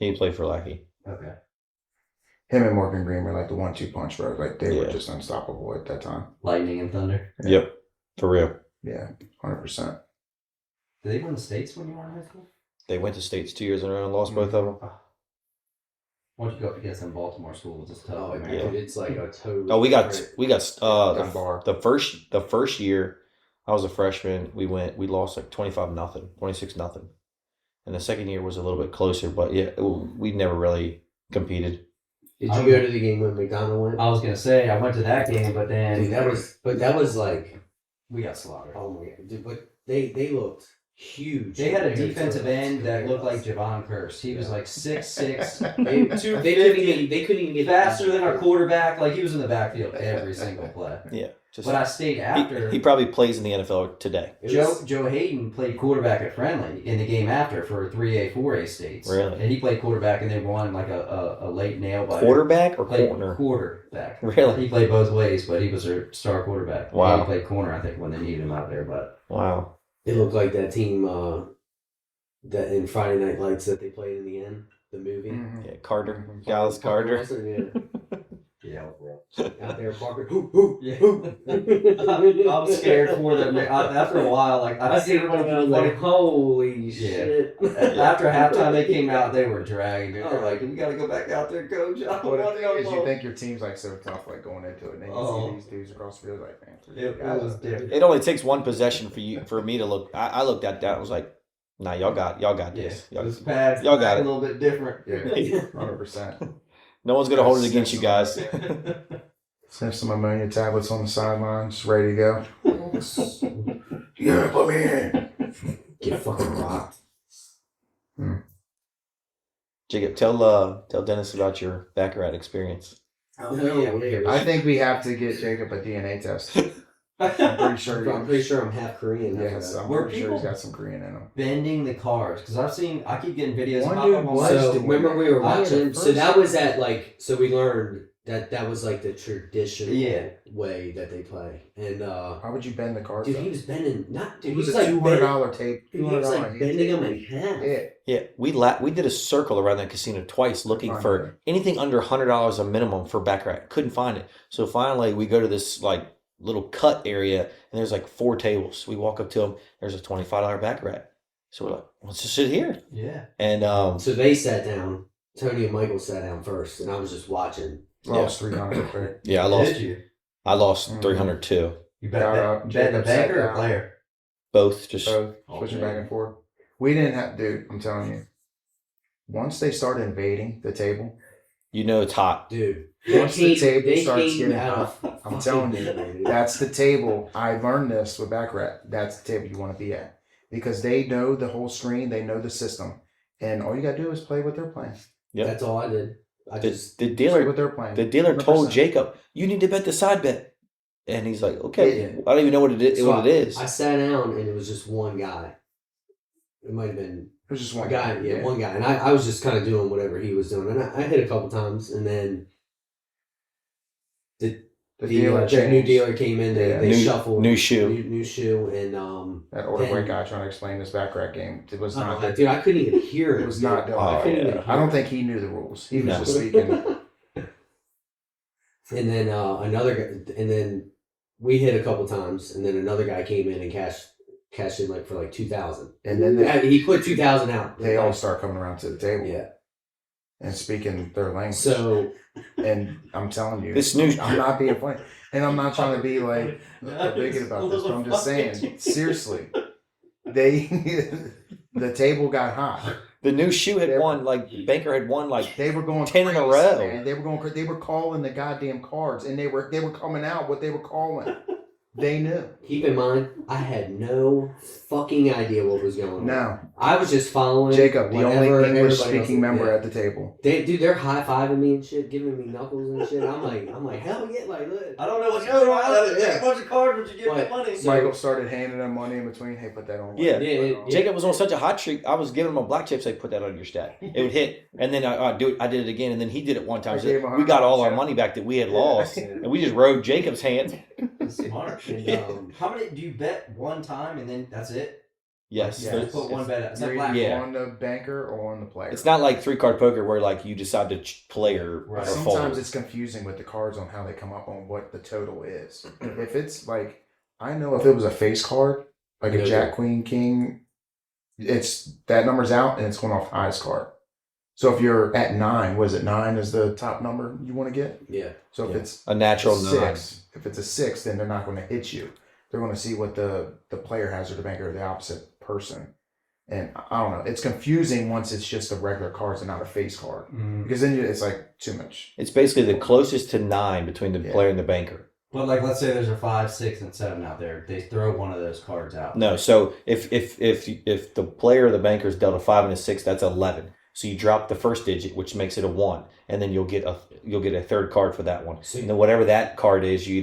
He played for Lackey. Okay. Him and Morgan Green were like the 1-2 punch, bro. Like they were Yeah. just unstoppable at that time. Lightning and Thunder. Yep, for real. Yeah, 100%. Did they win the states when you were in high school? They went to states 2 years in a row and lost both of them. Once you go up against them Baltimore schools, it's tough. Oh, man. yeah. dude, it's like a total. Oh, we got Dunbar. the first year I was a freshman. We lost like 25-0, 26-0, and the second year was a little bit closer. But yeah, we never really competed. Did you go to the game when McDonald went? I was gonna say I went to that game, but then Dude, that was like, we got slaughtered. oh my god, dude, but they looked huge. They had a compared defensive to- end that to looked like us. Javon Curse. He was like 6'6", They 250, they couldn't even get faster than our quarterback. Like he was in the backfield every single play. Yeah, just But I stayed after. he probably plays in the NFL today. It was- Joe Hayden played quarterback at Friendly in the game after for 3A, 4A states. Really? And he played quarterback and they won like a late nail by Quarterback or played corner? quarterback. Really? He played both ways, but he was their star quarterback. Wow. And he played corner, I think, when they needed him out there. But Wow. It looked like that team that in Friday Night Lights that they played in the end, the movie. Mhm. Yeah, Carter, Dallas Carter. Yeah. yeah, Out there, Parker. Hoo, hoo, yeah. hoo. I was scared for them. After a while, like I I see see everybody everybody was like, like, holy shit. after halftime they came out, they were dragging. They were like, "We got to go back out there, coach." I don't Well, the want thing no is, you more." think your team's like so tough, like going into it, and then you Oh. see these dudes across the field, like, man, It was different. It only takes one possession for me to look. I looked at that and was like, nah, y'all got this. Yeah, this pad, Y'all got a it. little bit different. Yeah, 100%. No one's gonna hold it against you guys. Sniff some ammonia tablets on the sideline, just ready to go. Yeah, put me in. Get fucking rocked. Jacob, tell Dennis about your Baccarat experience. Oh, yeah. I think we have to get Jacob a DNA test. I'm pretty sure. I'm pretty sure I'm half Korean. Yes, I'm Were pretty sure he's people- got some Korean in him. Bending the cars because I keep getting videos. One pop dude up on was my- So doing remember we were I had watching. a So that first- was at like. So we learned that was like the traditional Yeah. way that they play. And How would you bend the car? dude, he was bending. Not dude. It He was was a like $200 tape. He was like $200 bending tape. them in half. Yeah. Yeah, we did a circle around that casino twice looking Find for it. anything under $100 a minimum for Baccarat. Couldn't find it. So finally we go to this like little cut area and there's like 4 tables. We walk up to them. There's a $25 Baccarat. So we're like, let's just sit here. Yeah. And So they sat down. Tony and Michael sat down first, and I was just watching. Lost 300. Right? yeah, Did you? I lost Mhm. 302. You bet Shout that, out, bet the Jacob sat banker or down. player? Both just Both switching back and forth. We didn't have, dude. I'm telling you. Once they started invading the table, it's hot. Dude, Once the table they starts came getting out hot, of I'm fucking telling you, nowhere, dude. that's the table. I learned this with Baccarat. That's the table you want to be at because they know the whole screen, they know the system, and all you gotta do is play what they're playing. Yep. That's all I did. I The, just the Play dealer what they're playing. the dealer 100%. told Jacob, you need to bet the side bet. And he's like, okay, Yeah. I don't even know what it is. So what it is. I sat down and it was just one guy. It might have been It was just one guy. Yeah, one guy. And I was just kind of doing whatever he was doing. And I hit a couple times. And then the new dealer came in. They shuffled. New shoe. New shoe. And that order break guy trying to explain this backrack game. It was not dude, I couldn't even hear it. It was not done. I don't think he knew the rules. He was just speaking. And then another guy, and then we hit a couple times, and then another guy came in and cashed in like for like 2,000. And then he put 2,000 out. They all start coming around to the table. Yeah. And speaking their language. So, and I'm telling you, I'm not being funny, and I'm not trying to be like a bigot about this, but I'm just saying, seriously, the table got hot. The new shoe had won, like Banker had won, like they were going 10 crazy, in a row. Man. They were calling the goddamn cards, and they were coming out what they were calling. They knew. Keep in mind, I had no fucking idea what was going on. No, I was just following Jacob, the only English-speaking member at the table. They're high-fiving me and shit, giving me knuckles and shit. I'm like, hell yeah, like, look. I don't know what's going on. Yeah. A bunch of cards, but you give me money. So Michael started handing them money in between. Hey, put that on. Yeah. Jacob was on such a hot streak. I was giving him a black chip. Say, put that on your stack. It would hit, and then I did it again, and then he did it one time. So we got all our money back that we had lost, and we just rode Jacob's hand. Smart. And, how many do you bet one time and then that's it? Yes. You put one bet out. Is that black? On the banker or on the player? It's not like 3-card poker where like you decide to play or Sometimes fold. it's confusing with the cards on how they come up on what the total is. If it's like, I know if it was a face card, like a Jack, Queen, King, it's that number's out and it's going off the highest card. So if you're at 9, what is it? 9 is the top number you want to get? Yeah. So if it's a natural 6, if it's a 6, then they're not going to hit you. They're going to see what the player has or the banker or the opposite person. And I don't know. It's confusing once it's just a regular cards and not a face card. Mm. Because then it's like too much. It's basically the closest to 9 between the player and the banker. But like, let's say there's a 5, 6, and 7 out there. They throw one of those cards out. No. So if the player or the banker is dealt a 5 and a 6, that's 11. So you drop the first digit, which makes it a 1, and then you'll get a third card for that one. And then whatever that card is, you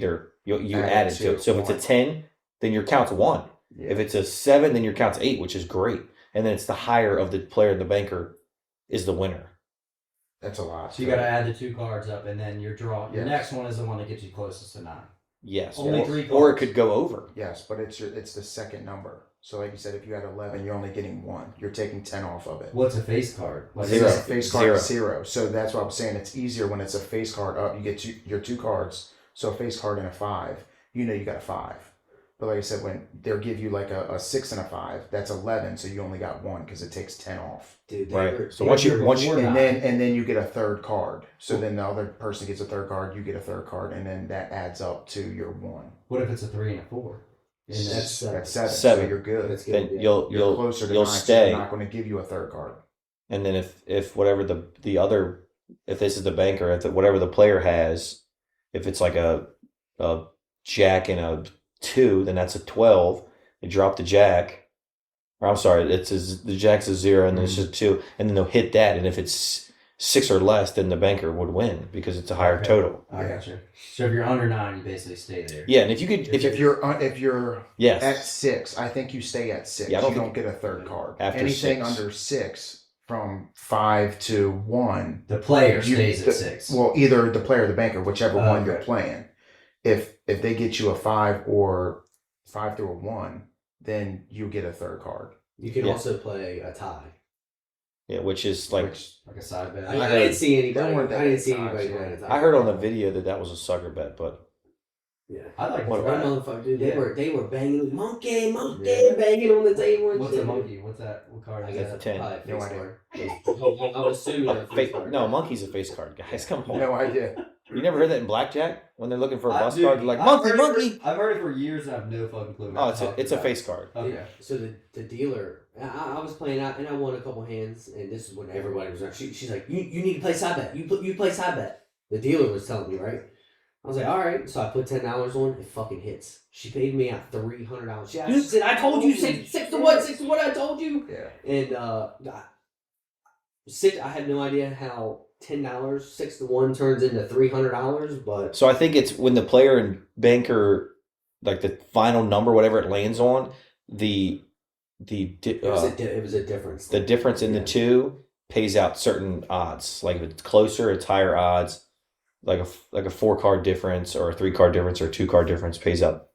add it to it. So if it's a 10, then your count's 1. Yeah. If it's a 7, then your count's 8, which is great. And then it's the higher of the player and the banker is the winner. That's a lot. So you got to add the 2 cards up, and then your draw. Your next one is the one that gets you closest to 9. Yes. Only 3 cards. Or it could go over. Yes, but it's the second number. So like you said, if you had 11, you're only getting 1. You're taking 10 off of it. What's a face card? Like 0. A face card is 0. So that's what I was saying. It's easier when it's a face card up. You get your 2 cards. So a face card and a 5. You know you got a 5. But like I said, when they'll give you like a 6 and a 5, that's 11. So you only got 1 because it takes 10 off. Dude, right. So once you and then you get a third card. So then the other person gets a third card. You get a third card, and then that adds up to your 1. What if it's a 3 and a 4? And that's 7. 7. So you're good. That's good. Then you're closer to 9, stay. so they're not going to give you a third card. And then if whatever the other, if this is the banker, whatever the player has, if it's like a jack and a 2, then that's a 12. They drop the jack. Or I'm sorry, the jack's a 0 and then it's just 2, and then they'll hit that. And if it's 6 or less, then the banker would win because it's a higher total. I gotcha. So if you're under 9, you basically stay there. Yeah, and if you're yes. at 6, I think you stay at 6. Yeah, you don't get a third card. After anything 6. Under 6, from 5 to 1, the player stays at 6. Well, either the player or the banker, whichever one you're playing. If they get you a 5 or 5 through a 1, then you get a third card. You can also play a tie. Yeah, which is like a side bet. I didn't see anybody. I didn't see anybody playing a tie. I heard on the video that was a sucker bet, but yeah, I like what motherfucker, dude. They were banging monkey, banging on the table. What's a monkey? What's that? What card? I guess a 10. No idea. I would assume a face card. No, monkey's a face card, guys. Come on. No idea. You never heard that in blackjack when they're looking for a bus card? They're like, monkey. I've heard it for years and I have no fucking clue. Oh, it's a face card. Okay. So the dealer, I was playing out and I won a couple hands, and this is when everybody was like, she's like, you need to play side bet. You play side bet. The dealer was telling me, right? I was like, all right. So I put $10 on. It fucking hits. She paid me out $300. She said, I told you 6 to 1, 6 to 1. I told you. Yeah. And 6. I had no idea how $10, 6-1 turns into $300. But So I think it's when the player and banker, like the final number, whatever it lands on, it was a difference. the difference in the two pays out certain odds. Like if it's closer, it's higher odds. Like a 4-card difference or a 3-card difference or a 2-card difference pays out,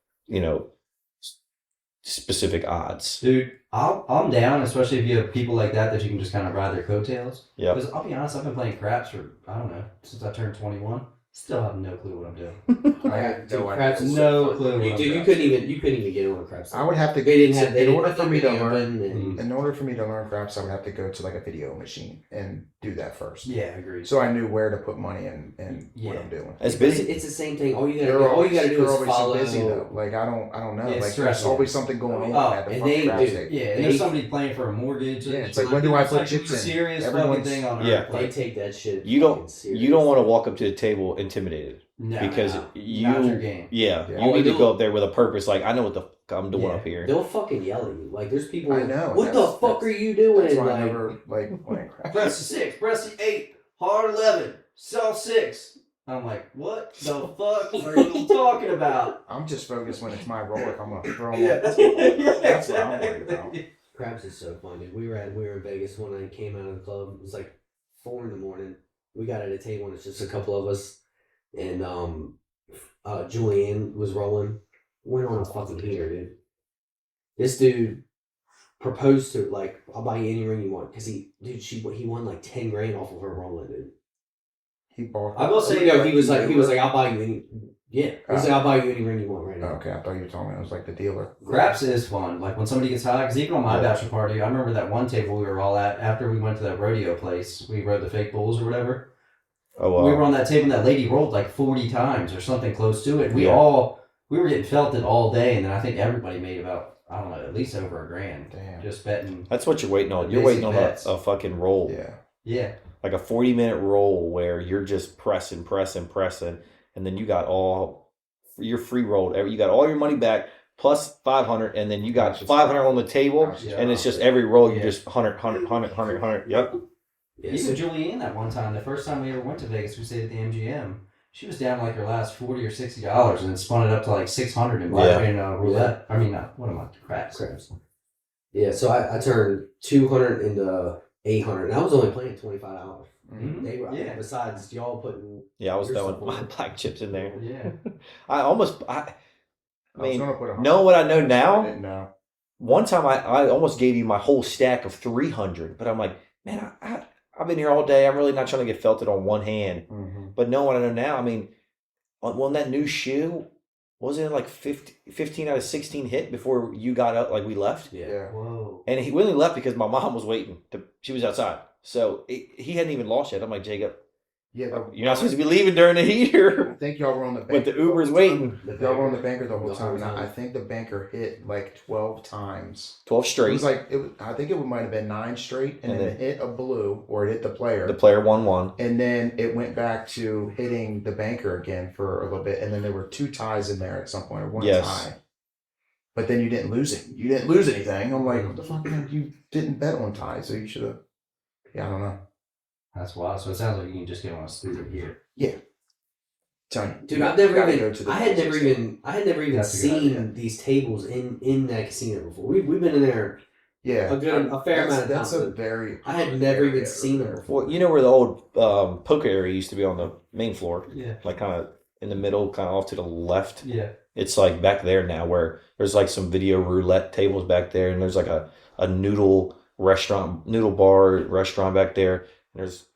specific odds. Dude, I'm down, especially if you have people like that you can just kind of ride their coattails. Yeah. Because I'll be honest, I've been playing craps for, I don't know, since I turned 21. Still have no clue what I'm doing. I had no idea. Craps is No so clue fun. what I'm You doing. couldn't even get on a craps. I would have to. They didn't have. in order for me to video learn. and In order for me to learn craps, I would have to go to like a video machine and do that first. Yeah, agreed. So I knew where to put money and what I'm doing. As But busy. it's the same thing. All you gotta They're do always is so follow. busy though. Like I don't know. Yeah, Like stressful. there's always something going Oh, on at the and fucking they craps do. table. Yeah, and there's somebody playing for a mortgage. Yeah, it's like, when do I put chips in? Serious fucking Everyone's- thing on Yeah. earth. They Like, take that shit. You don't- fucking serious. You don't want to walk up to the table intimidated because not your game. Yeah, Yeah. you need to They'll- go up there with a purpose. Like I know what the fuck I'm doing Yeah. up here. They'll fucking yell at you. Like there's people. I know. What the That's- fuck are you doing? That's why I Like, never like playing craps. Press the 6, press the 8, hard 11, sell 6. I'm like, what the fuck are you talking about? I'm just focused when it's my roll. If I'm gonna throw them Yeah. off the table. That's what I'm worried about. craps is so fun, dude. We were in Vegas one night. Came out of the club. It was like 4 a.m. We got at a table and it's just a couple of us, and Julianne was rolling. Went on a fucking heater, dude. This dude proposed to like, I'll buy you any ring you want, because he won like 10 grand off of her rolling, dude. He bought. I will So, say, you know, he was like, I'll buy you any. Yeah, he was like, I'll buy you any ring you want right now. Okay, I thought you were telling me it was like the dealer. craps is fun. Like when somebody gets high, because even on my Yeah. bachelor party, I remember that one table we were all at after we went to that rodeo place. We rode the fake bulls or whatever. Oh wow. We were on that table and that lady rolled like 40 times or something close to it. Yeah. We were getting felted all day, and then I think everybody made about, I don't know, at least over $1,000. Damn. Just betting. That's what you're waiting on. The You're waiting basic on bets. a fucking roll. Yeah. Yeah. Like a 40-minute roll where you're just pressing, and then you got you're free rolled. You got all your money back plus 500, and then you got 500 on the table, Yeah. and it's just every roll you Yeah. just 100. Yep. Yeah, Even Julianne that one time, the first time we ever went to Vegas, we stayed at the MGM. She was down like her last $40 or $60 and then spun it up to like 600 in roulette. I mean, what am I? Craps. Yeah, so I turned 200 into 800, and I was only playing $25. Mhm. They were, Yeah. besides y'all putting. Yeah, I was You're throwing so my cool. black chips in there. Yeah. I I was mean, gonna put 100. know what I know I now? didn't know. One time I almost gave you my whole stack of 300, but I'm like, man, I've been here all day. I'm really not trying to get felted on one hand. Mm-hmm. But knowing what I know now, I mean, on that new shoe, wasn't it like 15 out of 16 hit before you got up, like we left? Yeah. Whoa. And we only left because my mom was waiting. She was outside. So he hadn't even lost yet. I'm like, Jacob, Yeah. you're not supposed to be leaving during the heater. I think y'all were on the But banker. the Uber's waiting. Y'all were on the banker the whole The time, whole and time. I think the banker hit like 12 times. 12 It straight. was like I think it might have been 9 straight, and And then then- it hit a blue or it hit the player, The player won one. and then it went back to hitting the banker again for a little bit, and then there were 2 ties in there at some point, or one Yes. tie. But then you didn't lose it. You didn't lose anything. I'm like, what the fuck? Man? You didn't bet on ties, so you should have. Yeah, I don't know. That's wild. So it sounds like you can just get on a scooter here. Tell you, Dude, you I've never gotta even. go to the I had never places. even That's a good seen idea. these tables in that casino before. We've been in there Yeah, a fair amount of That's times. a very. I had never even seen them before. Well, you know where the old poker area used to be on the main floor? Yeah. Like kind of in the middle, kind of off to the left. Yeah. It's like back there now where there's like some video roulette tables back there, and there's like a noodle bar restaurant back there. And there's,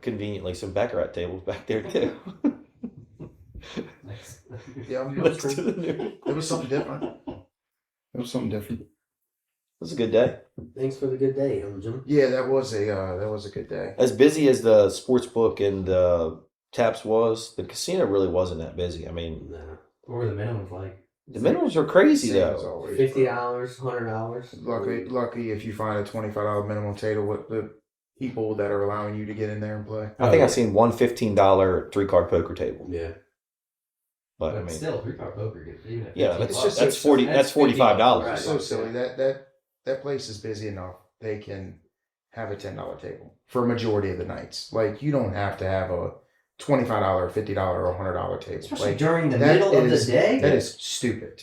conveniently some baccarat tables back there too. Nice. Yeah, it Next was, to the noodle. it was something different. It was something different. It was a good day. Thanks for the good day, Jim. Yeah, that was a good day. As busy as the sports book and the taps was, the casino really wasn't that busy. I mean, Nah. What were the minimums like? the minimums are crazy Same as though. always. $50, $100. Lucky if you find a $25 minimum table with the people that are allowing you to get in there and play. I think I've seen one $15 3-card poker table. Yeah. But But I mean, still, 3-card poker. Even at yeah, 15 that's It's bucks. just that's $45. Right. It's so silly that place is busy enough. They can have a $10 table for a majority of the nights. Like, you don't have to have a $25, $50, or $100 table. Especially like, during the middle of the day. That is stupid.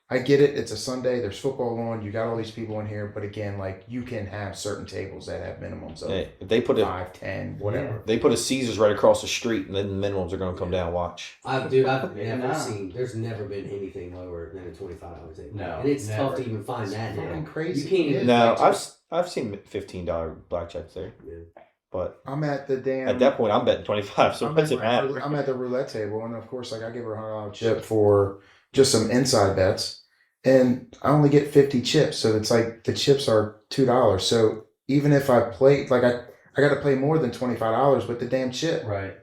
I get it. It's a Sunday. There's football on. You got all these people in here. But again, like, you can have certain tables that have minimums of If they put 5, 10, whatever. They put a Caesars right across the street, and then the minimums are going to come down. Watch. I've never seen. There's never been anything lower than a $25 table. No, and it's never. tough to even find that now. Fucking crazy. You can't even. No, I've seen $15 blackjacks there, but I'm at the damn. at that point I'm betting 25. So I'm what's at, it matter? I'm at the roulette table, and of course, like, I give her a $100 chip for just some inside bets, and I only get 50 chips. So it's like the chips are $2. So even if I play, like, I got to play more than $25 with the damn chip. Right.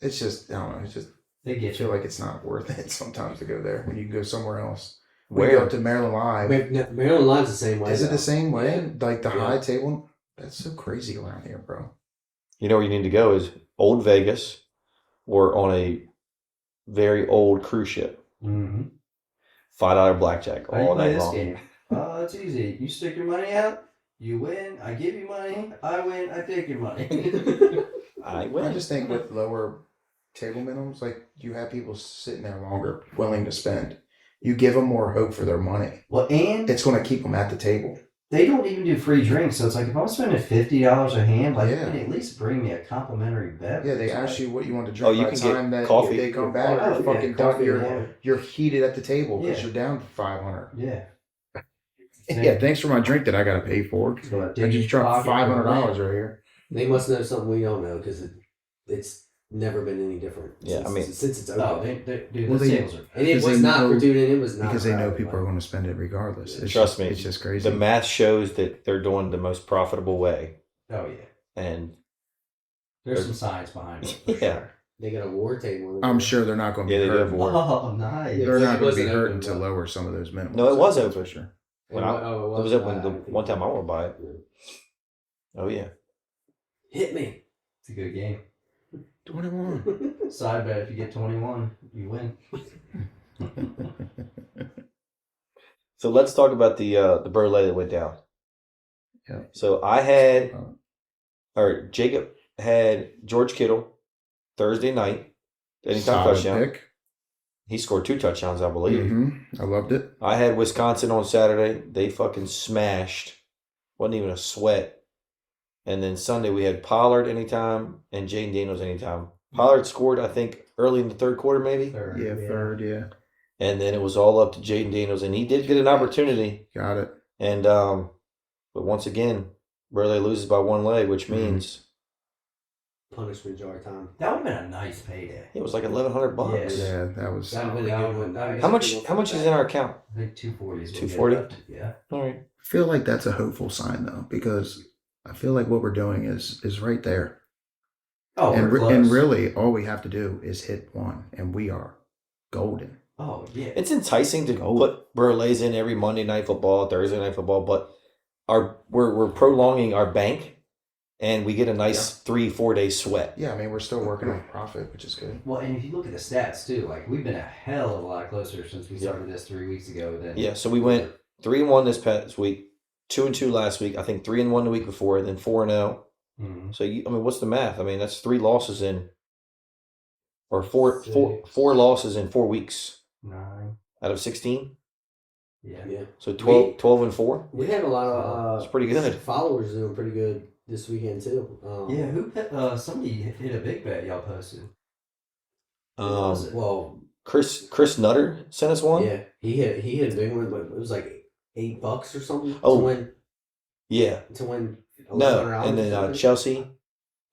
It's just, I don't know. It's just, They I get feel you. like it's not worth it sometimes to go there when you can go somewhere else. We Where? go to Maryland Live. Maryland Live's the same way. Is it though. the same way? Yeah. Like the Yeah. high table? That's so crazy around here, bro. You know where you need to go is Old Vegas, or on a very old cruise ship. Mm-hmm. $5 blackjack How do you all play night this long. game? It's easy. You stick your money out. You win. I give you money. I win. I take your money. I I win. just think with lower table minimums, like, you have people sitting there longer, willing to spend. You give them more hope for their money. Well, and It's going to keep them at the table. they don't even do free drinks. So it's like, if I'm spending $50 a hand, like, Yeah. you can at least bring me a complimentary beverage. Yeah, they ask you what you want to drink. Oh, you by can the get time that coffee. they come back, Oh, you're fucking done. coffee and water. You're heated at the table because Yeah. you're down 500. Yeah. Yeah, thanks for my drink that I got to pay for. So I just dropped $500 right here. They must know something we don't know because it's never been any different. Yeah, since, since it's Oh, open. dude, Well, those they- tables are. And it because was they not, know- dude, and it was not. Because they know crowded, people like- are going to spend it regardless. It's Trust just, me, it's just crazy. The math shows that they're doing the most profitable way, Oh, yeah. and There's some science behind it. For Yeah. Sure. They got a war table. I'm sure they're not going to Yeah, be they do hurting. have more. Oh, nice. Yeah. They're It not going to be wasn't hurting open, to but- lower some of those minimums. No, it was That's open. for sure. when I, it was open the one time I went by it. Oh yeah. Hit me. It's a good game. 21. Side bet, if you get 21, you win. So let's talk about the Brolay that went down. Yeah. So I had, or Jacob had George Kittle Thursday night, anytime Solid touchdown. pick. He scored 2 touchdowns, I believe. Mm-hmm. I loved it. I had Wisconsin on Saturday. They fucking smashed. Wasn't even a sweat. And then Sunday we had Pollard anytime and Jaden Daniels anytime. Pollard scored, I think, early in the third quarter maybe. Third. Yeah, third, yeah. And then it was all up to Jaden Daniels. And he did get an opportunity. Got it. And but once again, Brolay loses by one leg, which means Punishment jar time. That would have been a nice payday. it was like $1,100. Yes. Yeah, that was. That would have been a good one. How much is in our account? I think 240 is what 240? we had left. Yeah. All right. I feel like that's a hopeful sign, though, because I feel like what we're doing is right there. Oh, and, we're close. and really, all we have to do is hit one, and we are golden. Oh, yeah. It's enticing to put Brolays in every Monday night football, Thursday night football, but we're prolonging our bank, and we get a nice 3-4 day sweat. Yeah, I mean, we're still working on profit, which is good. Well, and if you look at the stats, too, like, we've been a hell of a lot closer since we started this 3 weeks ago. Than Yeah, so we went 3-1 this past week, 2-2 last week. I think 3-1 the week before, and then 4-0. Mhm. So I mean, what's the math? I mean, that's 3 losses in, or four Six. losses in 4 weeks 9. out of 16. Yeah. Yeah. So 12 and 4. We had a lot of It's pretty good. followers doing pretty good this weekend too. Yeah, who somebody hit a big bet y'all posted. Um, Well, Chris Nutter sent us one. yeah, he hit a big one, but it was like $8 or something Oh. to win No, $1,100 and then or something.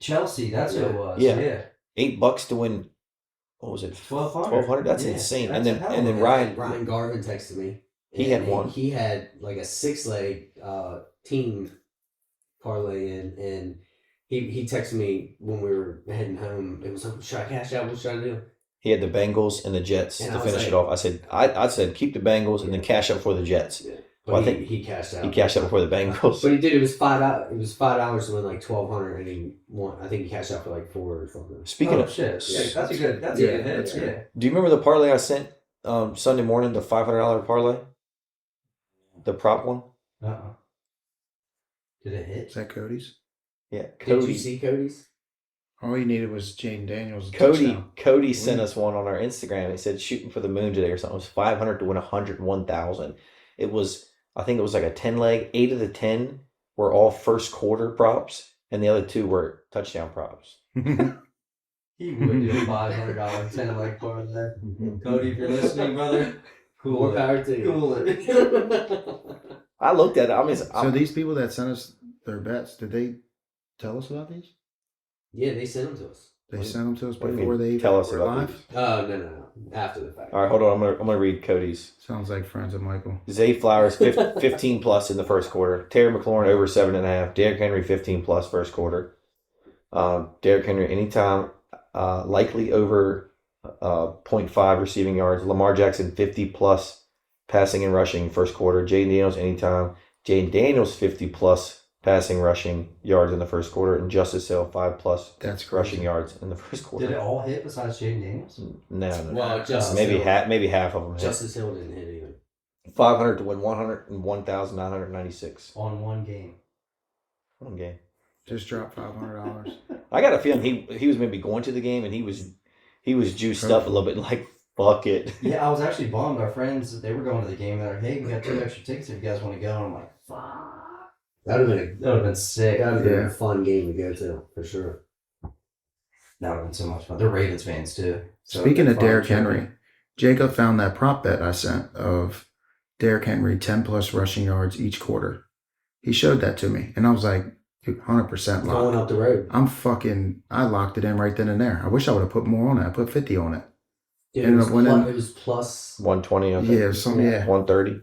Chelsea, that's who it was. Yeah. Yeah. $8 to win. What was it? 1,200. 1,200. That's Yeah, insane. that's a hell and of then a Ryan Garvin texted me. He had and one. He had like a 6-leg team parlay in, and he texted me when we were heading home. It was like, should I cash out? What should I do? He had the Bengals and the Jets And to I was finish like- it off. I said I said keep the Bengals and then cash up for the Jets. But Well, I he, think he cashed out. He cashed up before the Bengals. But he did. It was $5. It was $5 to win like 1,200, and he won. I think he cashed out for like 4 or something. Speaking Oh, of, shit. Yeah. That's a good Yeah, hit. that's good. Yeah. do you remember the parlay I sent Sunday morning? The $500 parlay, the prop one. Uh-uh. Did it hit? Is that Cody's? Yeah, Did you see Cody's? All you needed was Jane Daniels. Touchdown. Cody sent us one on our Instagram. He said shooting for the moon today or something. It was 500 to win 101,000. It was, I think it was like a 10 leg. 8 of the 10 were all first quarter props, and the other 2 were touchdown props. He would do a $500 10 leg part there. Cody, if you're listening, brother, More power to you. Cool it. I looked at it. I mean, So these people that sent us their bets, did they tell us about these? Yeah, they sent them to us. They sent them to us What do you before mean, they tell us were about live? these? No. After the fact. All right, hold on. I'm gonna read Cody's. Sounds like friends of Michael. Zay Flowers 15 plus in the first quarter. Terry McLaurin over 7.5. Derrick Henry 15 plus first quarter. Derrick Henry anytime, likely over 0.5 receiving yards. Lamar Jackson 50 plus passing and rushing first quarter. Jaden Daniels anytime. Jaden Daniels 50 plus passing rushing yards in the first quarter, and Justice Hill 5 plus That's rushing crazy. yards in the first quarter. Did it all hit besides Jaden Daniels? No. Well, Justice maybe Hill. maybe half of them. Hit. Justice Hill didn't hit either. 500 to win 101,996 On one game. one game. Just dropped $500. I got a feeling he was maybe going to the game and he was juiced up a little bit and like fuck it. Yeah, I was actually bummed. Our friends, they were going to the game. They're like, hey, we got 2 extra tickets if you guys want to go. And I'm like, fuck. That would have been sick. been a fun game to go to, for sure. That would have been so much fun. They're Ravens fans, too. So Speaking they're of fun. Derrick Henry, Jacob found that prop bet I sent of Derrick Henry 10 plus rushing yards each quarter. He showed that to me, and I was like, 100% Going locked. up the road. I locked it in right then and there. I wish I would have put more on it. I put 50 on it. Dude, Ended up winning. it was plus. 120, I think. Yeah. 130.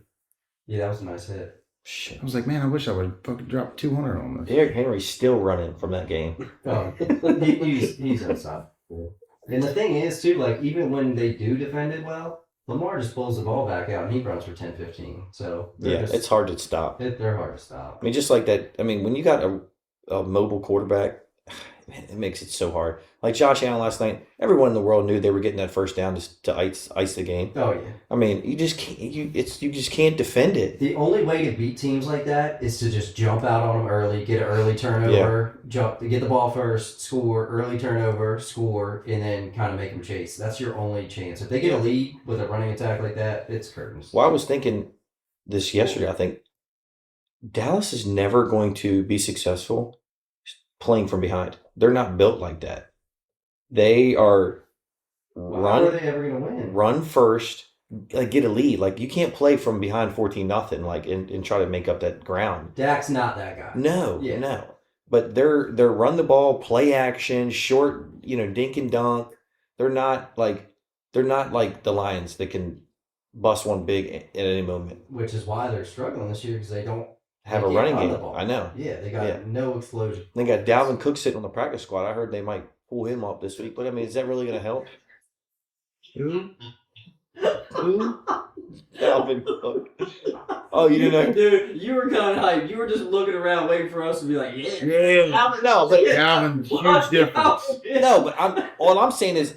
Yeah, that was a nice hit. Shit. I was like, man, I wish I would have fucking dropped 200 on this. Derrick Henry's still running from that game. Oh, he's unstoppable. And the thing is, too, like, even when they do defend it well, Lamar just pulls the ball back out and he runs for 10-15. So Yeah, it's hard to stop. They're hard to stop. I mean, just like that. I mean, when you got a mobile quarterback, man, it makes it so hard. Like Josh Allen last night, everyone in the world knew they were getting that first down to ice the game. Oh yeah. I mean, you just can't. You just can't defend it. The only way to beat teams like that is to just jump out on them early, get an early turnover, get the ball first, score, early turnover, score, and then kind of make them chase. That's your only chance. If they get a lead with a running attack like that, it's curtains. Well, I was thinking this yesterday. I think Dallas is never going to be successful playing from behind. They're not built like that. They are How are they ever going to win? run first, like get a lead. Like you can't play from behind 14-0, like and try to make up that ground. Dak's not that guy. No. Yeah. But they're run the ball, play action, short, dink and dunk. They're not like the Lions that can bust one big at any moment. Which is why they're struggling this year because they don't Have a can't running run the game. ball. I know. Yeah, they got no explosion. They got Dalvin Cook sitting on the practice squad. I heard they might pull him up this week. But I mean, is that really going to help? Who? Dalvin Cook. Oh, you didn't know? Dude, you were kind of hyped. You were just looking around waiting for us to be like, yeah. Yeah. No, but Dalvin, huge difference. no, but all I'm saying is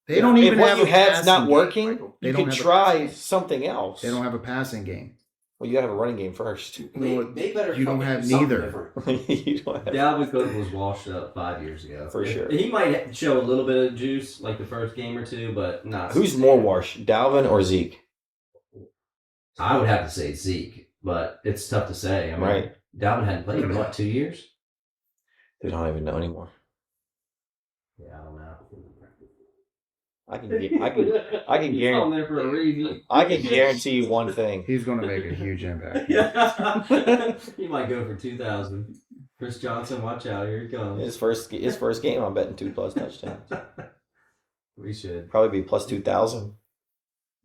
They don't if even what have you a have passing not game, working, Michael. They you don't could have a try passing game. something else. They don't have a passing game. Well, you got to have a running game first. They better. You don't fucking have do something neither. different. You don't have Dalvin Cook was washed up 5 years ago. For sure. He might show a little bit of juice like the first game or two, but not. Who's more washed, Dalvin or Zeke? I would have to say Zeke, but it's tough to say. I mean, Right. Dalvin hadn't played in, 2 years? Dude, I don't even know anymore. Yeah, I don't know. I can guarantee. on there for a reason. I can guarantee you one thing. He's going to make a huge impact. He might go for 2,000. Chris Johnson, watch out! Here he comes. His first game, I'm betting 2+ touchdowns. We should. Probably be plus 2,000.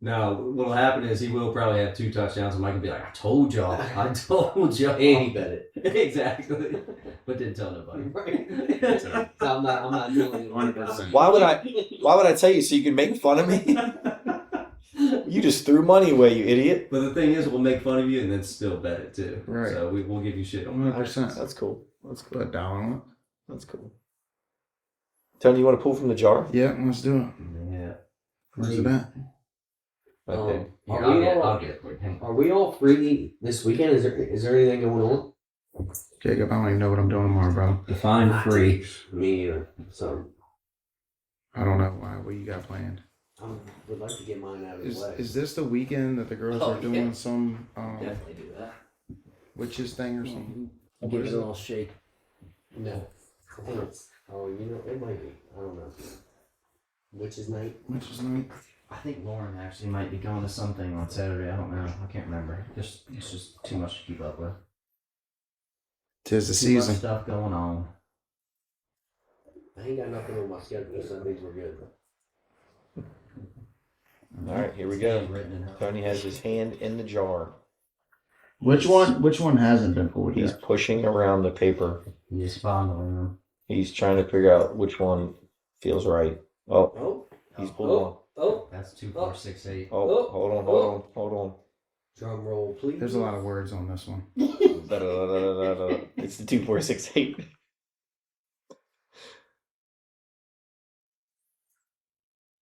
No, what'll happen is he will probably have 2 touchdowns, and Mike will be like, "I told y'all, I told y'all." And he bet it. Exactly, but didn't tell nobody. Right. So I'm not doing it. 100%. Why would I tell you so you can make fun of me? You just threw money away, you idiot. But the thing is, we'll make fun of you and then still bet it too. Right. So we'll give you shit on that. 100%. That's cool. That's cool. Put down on it. That's cool. Tony, you want to pull from the jar? Yeah, let's do it. Yeah. Where's it at? Right Um, there. Here, Are we I'll all- get it for you. Hang on. Are we all free this weekend? Is there anything going on? Jacob, I don't even know what I'm doing tomorrow, bro. Define free. Me either. So I don't know why. What you got planned? I would like to get mine out of the way. Is this the weekend that the girls are doing some Definitely do that. witches thing or something? Give it a little shake. No. I think it's, it might be. I don't know. Witch's night? Witches night? I think Lauren actually might be going to something on Saturday. I don't know. I can't remember. It's just too much to keep up with. 'Tis the Too much season. stuff going on. I ain't got nothing on my schedule. Sundays were good. All right, here we go. Tony has his hand in the jar. Which one hasn't been pulled He's yet? pushing around the paper. He's fondling them. He's trying to figure out which one feels right. Oh, Oh. he's pulled one. Oh. That's 2, 4, 6, 8. Oh, hold on. Drum roll, please. There's a lot of words on this one. Da-da-da-da-da-da. It's the 2, 4, 6, 8.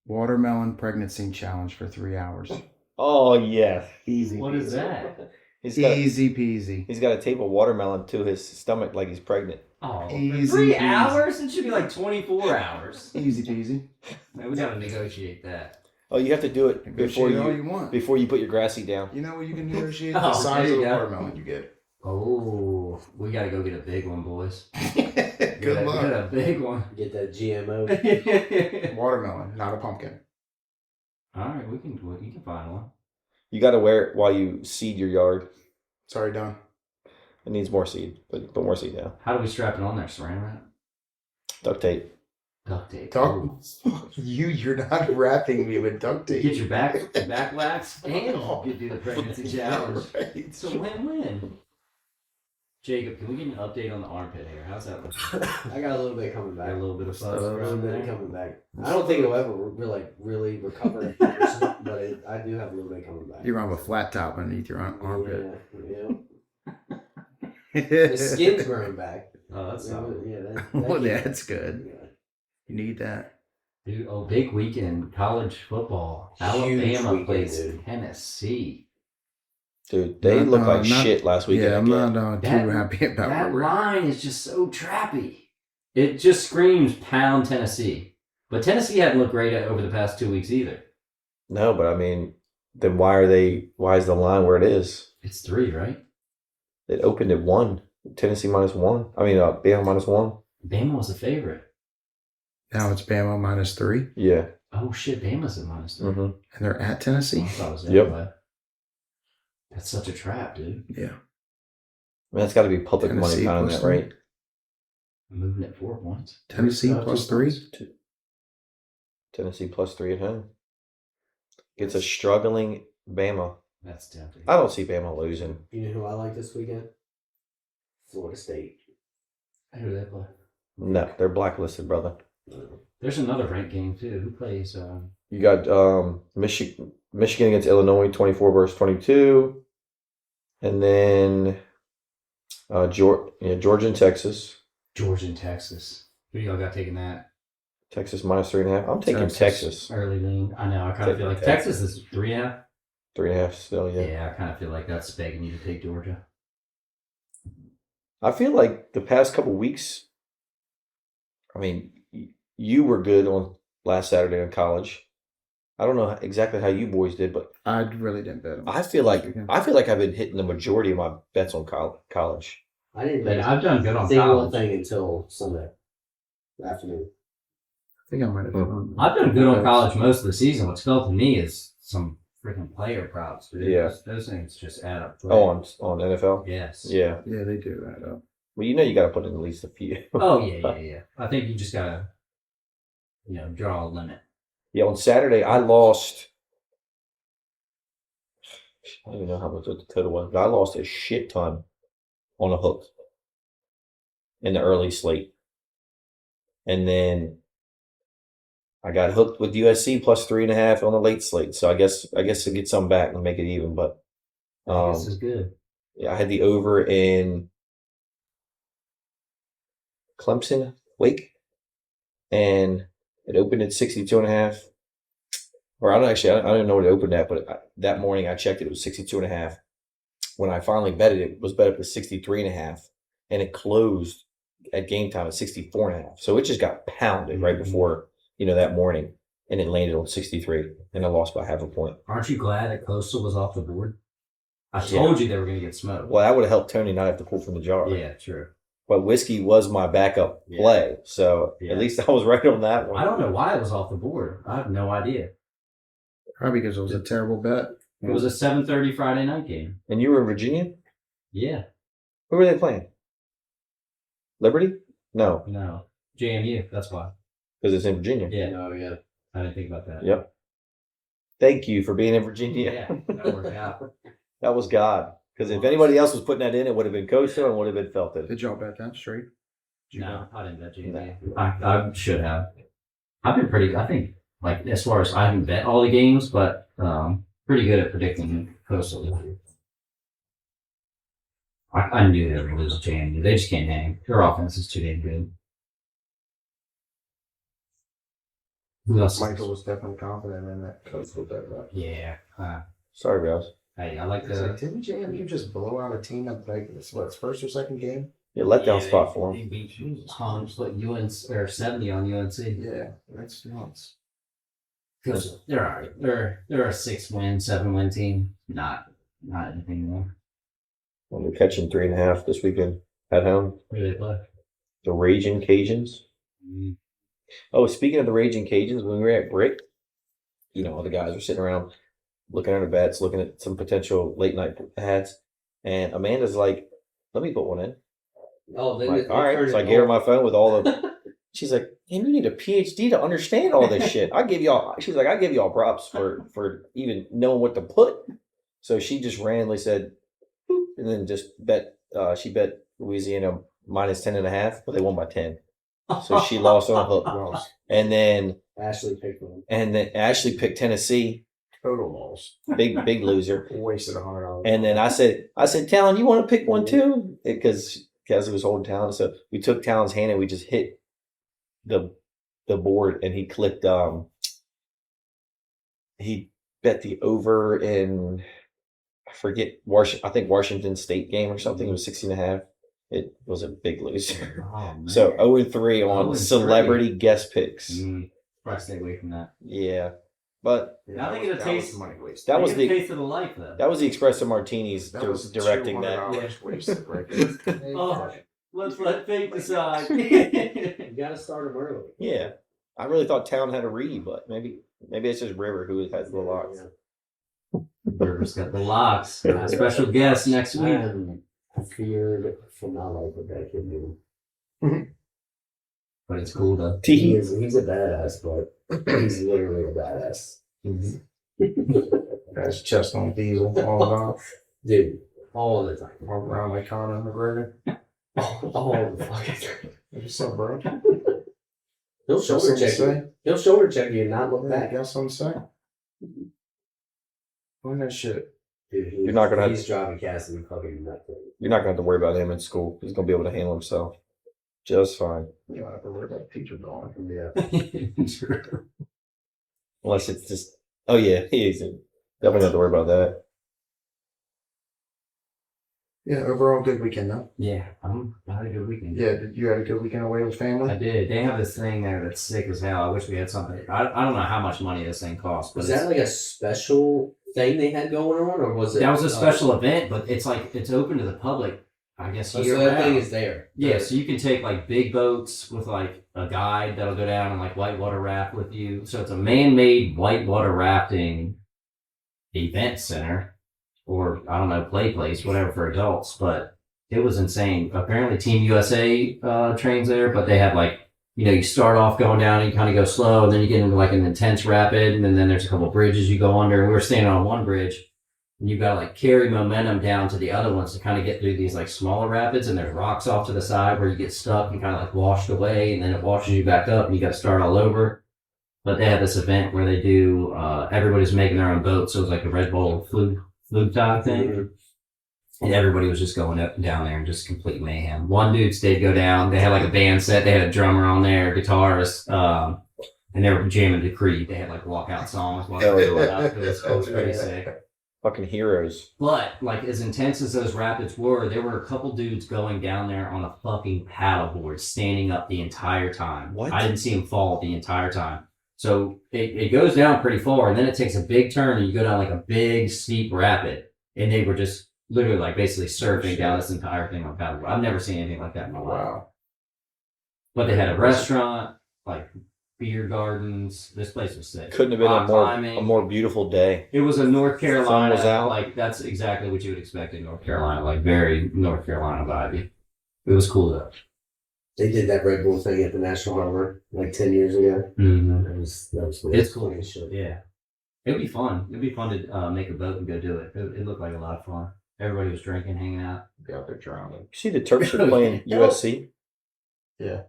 Watermelon pregnancy challenge for 3 hours. Oh yeah. Easy. What is that? Easy peasy. He's got to tape a watermelon to his stomach like he's pregnant. Oh, Easy 3 peasy. hours? It should be like 24 hours. Easy peasy. Man, we gotta negotiate that. Oh, you have to do it before Negotiate all you you want. before you put your grassy down. You know what you can negotiate? Oh, The size there of you the go. watermelon you get. Oh, we gotta go get a big one, boys. Good luck. Get a big one. Get that GMO. Watermelon, not a pumpkin. All right, you can find one. You got to wear it while you seed your yard. Sorry, Don. It needs more seed. Put more seed down. How do we strap it on there? Saran wrap? Duct tape. Duct tape. You're not wrapping me with duct tape. Get your back wax and you do the pregnancy challenge. Right. It's a win-win. Jacob, can we get an update on the armpit hair? How's that looking? I got a little bit coming Got back. a little bit of fuzz A little around bit there. coming back. I don't think it'll ever really recover, 100%, but I do have a little bit coming back. You're gonna have a flat top underneath your armpit. Yeah. The skin's growing back. Oh, that's solid. Yeah, Well, that that's good. yeah. You need that. Dude, big weekend. College football. Huge Alabama weekend, plays dude. Tennessee. Dude, they Not- look like not- shit last weekend. Yeah, I'm again. not too That- happy about That where we're at. line is just so trappy. It just screams pound Tennessee. But Tennessee hadn't looked great over the past 2 weeks either. No, but I mean, then why is the line where it is? It's 3, right? It opened at 1. Tennessee -1. I mean, Bama -1. Bama was a favorite. Now it's Bama -3, Yeah. Oh shit, Bama's at -3. Mm-hmm. and they're at Tennessee. I thought it was Yep. anyway. That's such a trap, dude. Yeah. I mean, that's got to be public money Tennessee pounding plus that, right? Moving at 4 points. Tennessee Three- plus 2 3. points. Tennessee +3 at home. Gets a struggling Bama. That's tempting. I don't see Bama losing. You know who I like this weekend? Florida State. Who do they play? No, they're blacklisted, brother. There's another ranked game too. Who plays? You got Michigan against Illinois, 24-22, and then Georgia and Texas. Georgia and Texas. Who do y'all got taking that? Texas -3.5. I'm taking Texas. Texas. Early lean. I know. I kind of feel like Texas. Texas is 3.5. 3.5 still, yeah. Yeah, I kind of feel like that's begging you to take Georgia. I feel like the past couple weeks, I mean, you were good on last Saturday in college. I don't know exactly how you boys did, but I really didn't bet them. I feel like I've been hitting the majority of my bets on college. I didn't But bet I've done good on single college. thing until Sunday afternoon. I think I might have done. I've done good on college most of the season. What's felt to me is some freaking player props, dude. Yeah. Those things just add up. Oh, on NFL? Yes. Yeah. Yeah, they do that up. Well, you know you got to put in at least a few. Oh, yeah. I think you just got to, draw a limit. Yeah, on Saturday, I lost. I don't even know how much the total was, but I lost a shit ton on a hook in the early slate. And then I got hooked with USC +3.5 on the late slate. So I guess to get some back and make it even. But This is good. yeah, I had the over in Clemson, Wake, and it opened at 62.5. Or I don't know what it opened at, but that morning I checked it was 62.5. When I finally bet it, it was bet up to 63.5, and it closed at game time at 64.5. So it just got pounded right before, that morning, and it landed on 63, and I lost by half a point. Aren't you glad that Coastal was off the board? I told you they were going to get smoked. Well, that would have helped Tony not have to pull from the jar. Yeah, true. But whiskey was my backup play, so at least I was right on that one. I don't know why it was off the board. I have no idea. Probably because it was a terrible bet. It was a 7:30 Friday night game. And you were in Virginia? Yeah. Who were they playing? Liberty? No, No. JMU. That's why. because it's in Virginia. Yeah. No. Yeah. I didn't think about that. Yep. Thank you for being in Virginia. Yeah. That worked out. That was God. Because if anybody else was putting that in, it would have been Coastal and would have been Felton. Did y'all bet that straight? No, I didn't bet JMU. I should have. I've been pretty. I think as far as I haven't bet all the games, but pretty good at predicting Coastal. I knew they were going to lose to JMU. They just can't hang. Their offense is too damn good. Who else? Michael was definitely confident in that Coastal bet. Right? Yeah. Sorry, guys. Hey, I like It's like, the. didn't JMU just blow out a team at its first or second game? Yeah, letdown spot for They him. beat Hans, but UNC or 70 on UNC. Yeah, that's nuts. Because they're all right. They're a 6-win, 7-win team. Not anything more. Well, they're catching 3.5 this weekend at home. Who do they play? The Raging Cajuns. Mm. Oh, speaking of the Raging Cajuns, when we were at Brick, all the guys were sitting around looking at our bets, looking at some potential late night ads, and Amanda's like, "Let me put one in." Oh, I'm like, all right. So I gave her my phone with all the. She's like, "Man, you need a PhD to understand all this shit." I give y'all. She's like, "I give y'all props for even knowing what to put." So she just randomly said, "Boop," and then just bet. She bet Louisiana minus 10.5, but they won by 10. So she lost on hook. And then Ashley picked one. And then Ashley picked Tennessee. Total loss. Big loser. Wasted $100. And then I said, Talon, you want to pick one too? Because Kelsey was holding Talon. So we took Talon's hand and we just hit the board, and he clicked he bet the over in, I forget, I think Washington State game or something. It was 16.5. It was a big loser. Oh, man. So 0-3 on 0-3. celebrity guest picks. Try to stay away from that. Yeah. But I think it'll taste money wasted. that was the taste of the life, though. that was the Espresso Martinis directing that. $200 wasted right there. Oh, let's let fate decide. You got to start them early. Yeah. I really thought Town had a read, but maybe it's just River who has the locks. River's got the locks. Special guest next week. I feared for my life what that kid do. But it's cool though. He's a badass, but he's literally a badass. That's chest on diesel all about. Dude, all the time. All around like Conor McGregor. All the fucking time. What's up, bro? He'll shoulder check you. He'll shoulder check you and not look back. Got something to say? Win that shit. Dude, You're not gonna have he's driving Cassidy fucking nuts. You're not gonna have to worry about him in school. He's gonna be able to handle himself just fine. You don't have to worry about the teacher going. Yeah. True. Unless it's just he's definitely don't have to worry about that. Yeah, overall good weekend though. Yeah, I had a good weekend. Yeah, you had a good weekend away with I family? did. They have this thing there that's sick as hell. I wish we had something. I don't know how much money this thing costs. But Was that like a special thing they had going on, or was it? that was a special event, but it's open to the public. I guess So year that thing round. is there. Yeah, so you can take like big boats with like a guide that'll go down and like whitewater raft with you. So it's a man-made whitewater rafting event center, or I don't know, play place, whatever for adults. But it was insane. Apparently, Team USA trains there, but they have like you start off going down and you kind of go slow, and then you get into like an intense rapid, and then there's a couple bridges you go under. And we were standing on one bridge. And you got to like carry momentum down to the other ones to kind of get through these like smaller rapids, and there's rocks off to the side where you get stuck and kind of like washed away, and then it washes you back up and you got to start all over. But they have this event where they do, everybody's making their own boat. So it was like a Red Bull fluke dive thing. And everybody was just going up and down there and just complete mayhem. One dude stayed go down. They had like a band set. They had a drummer on there, guitarist, and they were jamming to Creed. They had like walkout songs while they were going up. It was pretty sick. Fucking heroes. But like as intense as those rapids were, there were a couple dudes going down there on a fucking paddleboard, standing up the entire time. What? I didn't see them fall the entire time. So it goes down pretty far, and then it takes a big turn, and you go down like a big steep rapid, and they were just literally like basically surfing down this entire thing on paddleboard. I've never seen anything like that in my life. Wow. But they had a restaurant, like beer gardens. This place was sick. Couldn't have been Rock a climbing. more beautiful day. It was a North Carolina, was out. like that's exactly what you would expect in North Carolina, like very North Carolina vibe. It was cool though. They did that Red Bull thing at the National Harbor like 10 years ago. Mm-hmm. That was It's cool. as shit. Yeah, it'd be fun. It'd be fun to make a boat and go do it. It looked like a lot of fun. Everybody was drinking, hanging out. Be out there drowning. You see the Turks are playing USC? Yeah.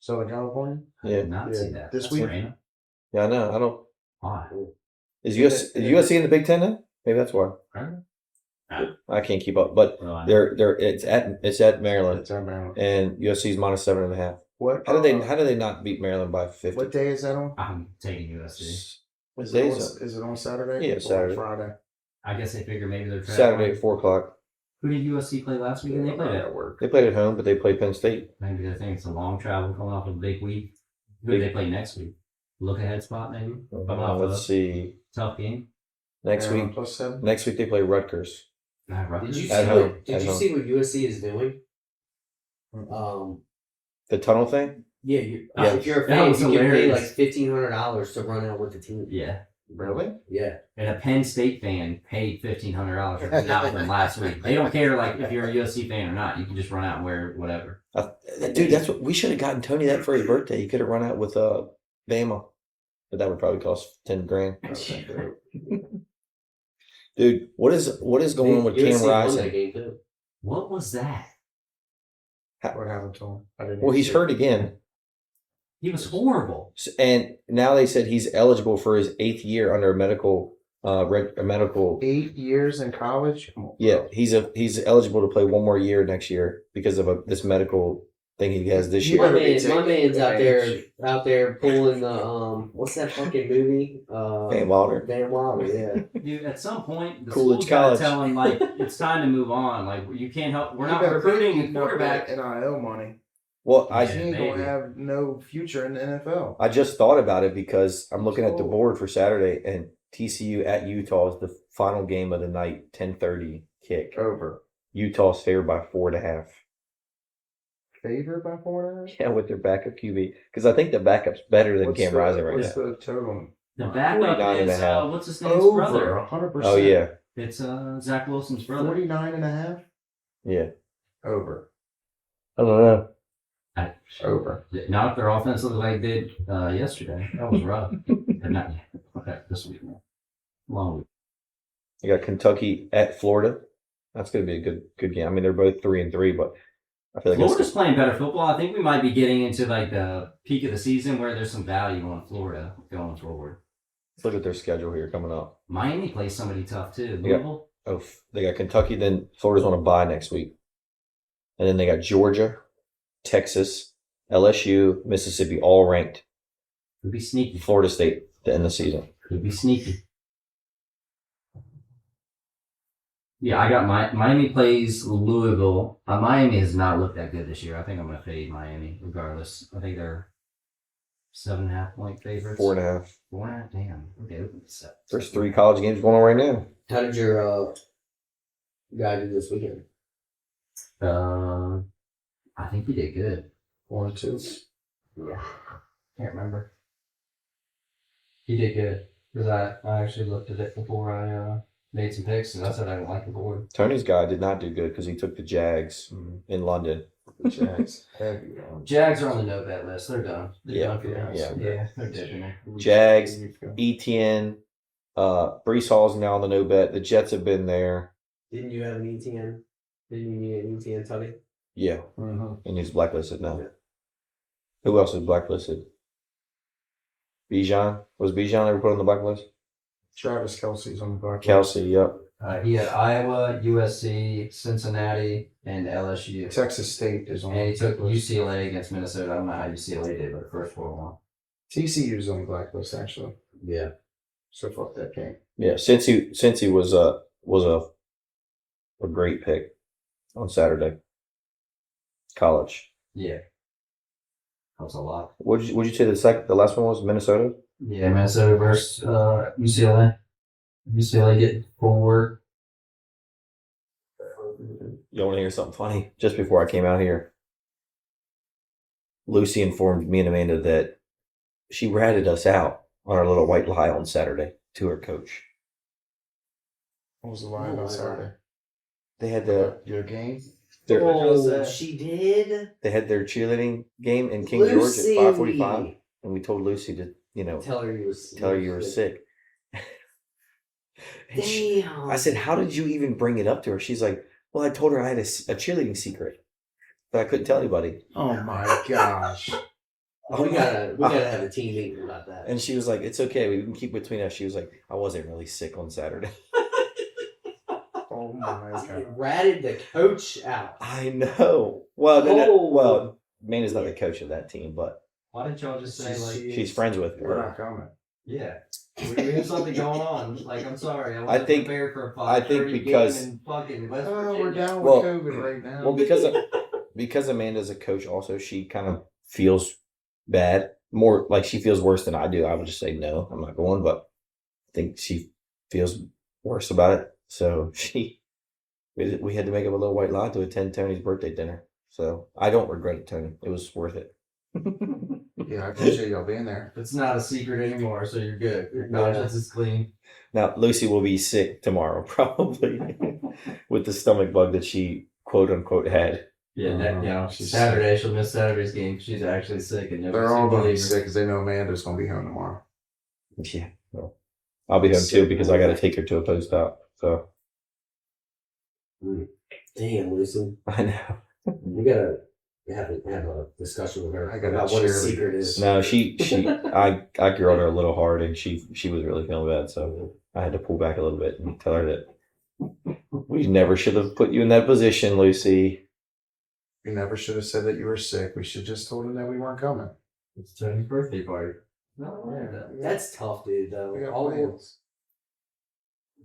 Southern California? I Yeah. did not Yeah. see that. This That's week? random. Yeah, I know. I don't. Why? Is USC in the Big Ten then? Maybe that's why. Random? I can't keep up, but Well, I know. they're it's at Maryland, It's in Maryland. and USC's -7.5. What? How did they not beat Maryland by 50? What day is that on? I'm taking USC. What Is day it is it? is it on Saturday? Yeah, Or Saturday. Friday. I guess they figure maybe they're traveling. Saturday at 4:00. Who did USC play last week? And they played at work. They played at home, but they played Penn State. Maybe they think it's a long travel coming off a big week. Who do they play next week? Look ahead spot maybe. Coming off Let's a see. tough game. Next week. +7. Next week they play Rutgers. Did you see At home. what? Did At you home. see what USC is doing? The tunnel thing. Yeah. Yeah. If you're a That fan, was you can pay hilarious. like $1,500 to run out with the team. Yeah. Really? Yeah. And a Penn State fan paid $1,500 for that with them last week. They don't care like if you're a USC fan or not. You can just run out and wear whatever. Dude, that's what we should have gotten Tony that for his birthday. He could have run out with Bama, but that would probably cost $10,000. Dude, what is going on with USC Cam won that Rising? game too. What was that? What happened to him? I didn't Well, he's see it. hurt again, He was horrible. and now they said he's eligible for his 8th year under a medical. A medical. 8 years in college? Come on, Yeah, bro. he's eligible to play one more year next year because of this medical thing he has this You year. better be My man's taking out there pulling the what's that fucking movie? Van Wilder. Van Wilder, yeah. Dude, at some point, the Coolidge school's got to College. tell him, like, it's time to move on. Like, you can't help. We're You not better recruiting a keep up quarterback. that NIL money. Well, Yeah. He ain't maybe. gonna have no future in the NFL. I just thought about it because I'm looking at the board for Saturday, and TCU at Utah is the final game of the night, 10:30 kick. Over. Utah's favored by 4.5. Favored by 4.5? Yeah, with their backup QB, because I think the backup's better than Cam Rising right What's now. the total? The backup 49.5. is, what's his name's Over brother? 100%. Oh yeah, It's Zach Wilson's brother. 49.5? yeah. Over. I don't know. Over. Not if their offense looked like they did yesterday. That was rough. Not okay, this week. Long week. You got Kentucky at Florida. That's going to be a good game. I mean, they're both 3-3, but I feel like Florida's playing better football. I think we might be getting into like the peak of the season where there's some value on Florida going forward. let's look at their schedule here coming up. Miami plays somebody tough too. Yeah. Louisville. Oh, they got Kentucky. Then Florida's on a bye next week, and then they got Georgia, Texas, LSU, Mississippi, all ranked. Could be sneaky. Florida State to end the season. Could be sneaky. Yeah, I got Miami plays Louisville. Miami has not looked that good this year. I think I'm going to fade Miami regardless. I think they're 7.5 point favorites. 4.5. 4.5. Damn. Okay. There's 3 college games going on right now. How did your guy do this weekend? I think he did good. 4-2. Yeah. Can't remember. He did good because I actually looked at it before I made some picks, and I said I didn't like the board. Tony's guy did not do good because he took the Jags in London. The Jags. Heavy on. Jags are on the no bet list. They're done. They're Yeah, done for yeah, us. yeah. Yeah, they're dipping it. Jags, ETN, Brees Hall's now on the no bet. The Jets have been there. Didn't you have an ETN? Didn't you need an ETN, Tony? Yeah, Mm-hmm. and he's blacklisted now. Yeah. Who else is blacklisted? Bijan? Was Bijan ever put on the blacklist? Travis Kelsey's on the block. Kelsey, yep. He had Iowa, USC, Cincinnati, and LSU. Texas State is on. And he took the blacklist. UCLA against Minnesota. I don't know how UCLA did, but the first 4-1. TCU's on the blacklist, actually. Yeah. So fuck that game. Yeah, Cincy was a great pick on Saturday. College. Yeah. That was a lot. Would you say the last one was Minnesota? Yeah, Minnesota versus UCLA. UCLA getting full work. You want to hear something funny? Just before I came out here, Lucy informed me and Amanda that she ratted us out on our little white lie on Saturday to her coach. What was the line on Saturday? They had Your game? She did? They had their cheerleading game in King George at 5:45, and we told Lucy to, Tell her you were sick. And Damn. I said, "How did you even bring it up to her?" She's like, "Well, I told her I had a cheerleading secret, but I couldn't tell anybody." Oh my gosh. We gotta have a team meeting about that. And she was like, "It's okay. We can keep between us." She was like, "I wasn't really sick on Saturday." Oh my god. Ratted the coach out. I know. Well, well, Amanda's not the coach of that team, but Why didn't y'all just say like she's friends with We're her. not coming. yeah? We have something going on. Like I'm sorry, I wasn't think- prepared for a I think 5:30 because- game in fucking West Oh, Virginia. we're down with Well- COVID right now. Well, because Amanda's a coach, also she kind of feels bad. More like she feels worse than I do. I would just say no, I'm not going, but I think she feels worse about it. So we had to make up a little white lie to attend Tony's birthday dinner. So I don't regret it, Tony. It was worth it. Yeah, I appreciate y'all being there. It's not a secret anymore, so you're good. Your conscience is clean. Now Lucy will be sick tomorrow, probably with the stomach bug that she quote unquote had. Yeah, She's Saturday she'll miss Saturday's game. She's actually sick, and They're all going to be believer. sick because they know Amanda's going to be home tomorrow. Yeah, well, I'll be home too because I got to take her to a post op. So Damn, Lucy. I know. We gotta have a discussion with her I gotta about what his cheerleader. secret is. No, I grilled her a little hard, and she was really feeling bad. So I had to pull back a little bit and tell her that we never should have put you in that position, Lucy. We never should have said that you were sick. We should just told him that we weren't coming. It's Tony's birthday party. No, That's tough, dude. Though We got all plans.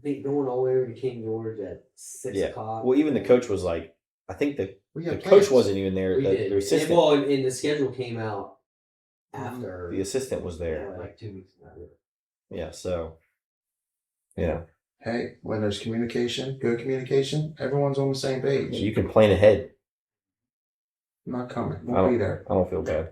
going all the way over to King George at 6 Yeah. o'clock. Well, even the coach was like, I think the We coach got plans. wasn't even there. We The did. assistant, And the schedule came out after. the assistant was there. like 2 weeks ago. Yeah. So, yeah, Hey, when there's communication, good communication, everyone's on the same page. you can plan ahead. I'm not coming. I We'll be there. I don't feel bad.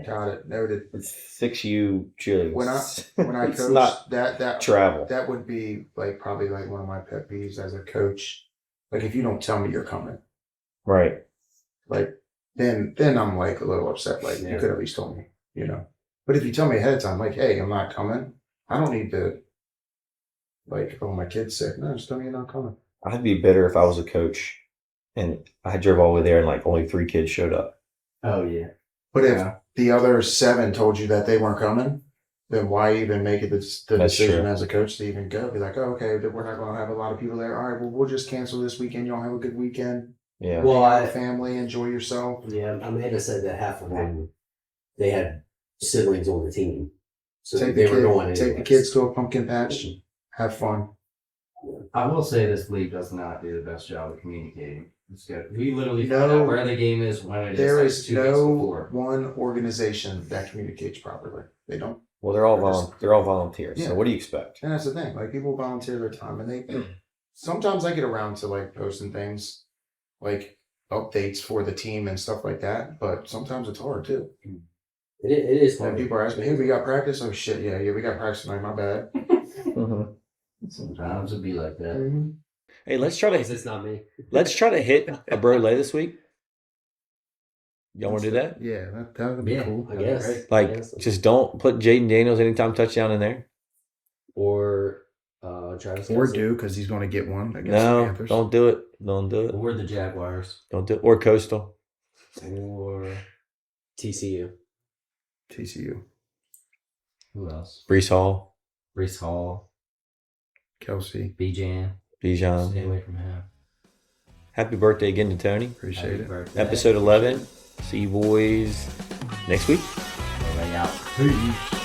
Got it. Noted. It's 6U cheerleading. When I It's coach, not that travel. that would be like probably like one of my pet peeves as a coach. Like if you don't tell me you're coming, Right. like then I'm like a little upset. Like you could at least told me, But if you tell me ahead of time, like, hey, I'm not coming, I don't need to like, oh, my kid's sick. No, just tell me you're not coming. I'd be bitter if I was a coach and I drove all the way there and like only 3 kids showed up. Oh yeah. But if Yeah. the other 7 told you that they weren't coming, then why even make it the That's decision true. as a coach to even go? Be like, oh, okay, we're not going to have a lot of people there. All right, well, we'll just cancel this weekend. Y'all have a good weekend. Yeah. Well, Hang out with family, enjoy yourself. Yeah, Amanda said that half of them, they had siblings on the team. So Take they the were going take the anyways. kids to a pumpkin patch. Have fun. I will say this league does not do the best job of communicating. It's good. We literally No. find out where the game is, when it is. There like is 2 weeks no before. one organization that communicates properly. They don't. Well, they're all volunteers. Yeah. So what do you expect? And that's the thing. Like people volunteer their time, and they sometimes I get around to like posting things, like updates for the team and stuff like that. But sometimes it's hard too. It is When hard. people are asking, "Hey, we got practice?" Oh shit, yeah, we got practice tonight. My bad. Sometimes it'd be like that. Hey, let's try Because to it's not me. hit a Brolay this week. Y'all want to do that? Yeah, that would be Yeah. cool. I guess. Like, I guess. just don't put Jaden Daniels anytime touchdown in there. Or Travis Or Kelce. do because he's going to get one against the No, Panthers. don't do it. Don't do it. We're the Jaguars. Don't do it. Or Coastal. Or TCU. TCU. Who else? Brees Hall. Brees Hall. Kelsey. Bijan. Bijan. Stay away from him. Happy birthday again to Tony. Appreciate Happy it. birthday. Episode 11. See you boys next week. Brolay out. Peace.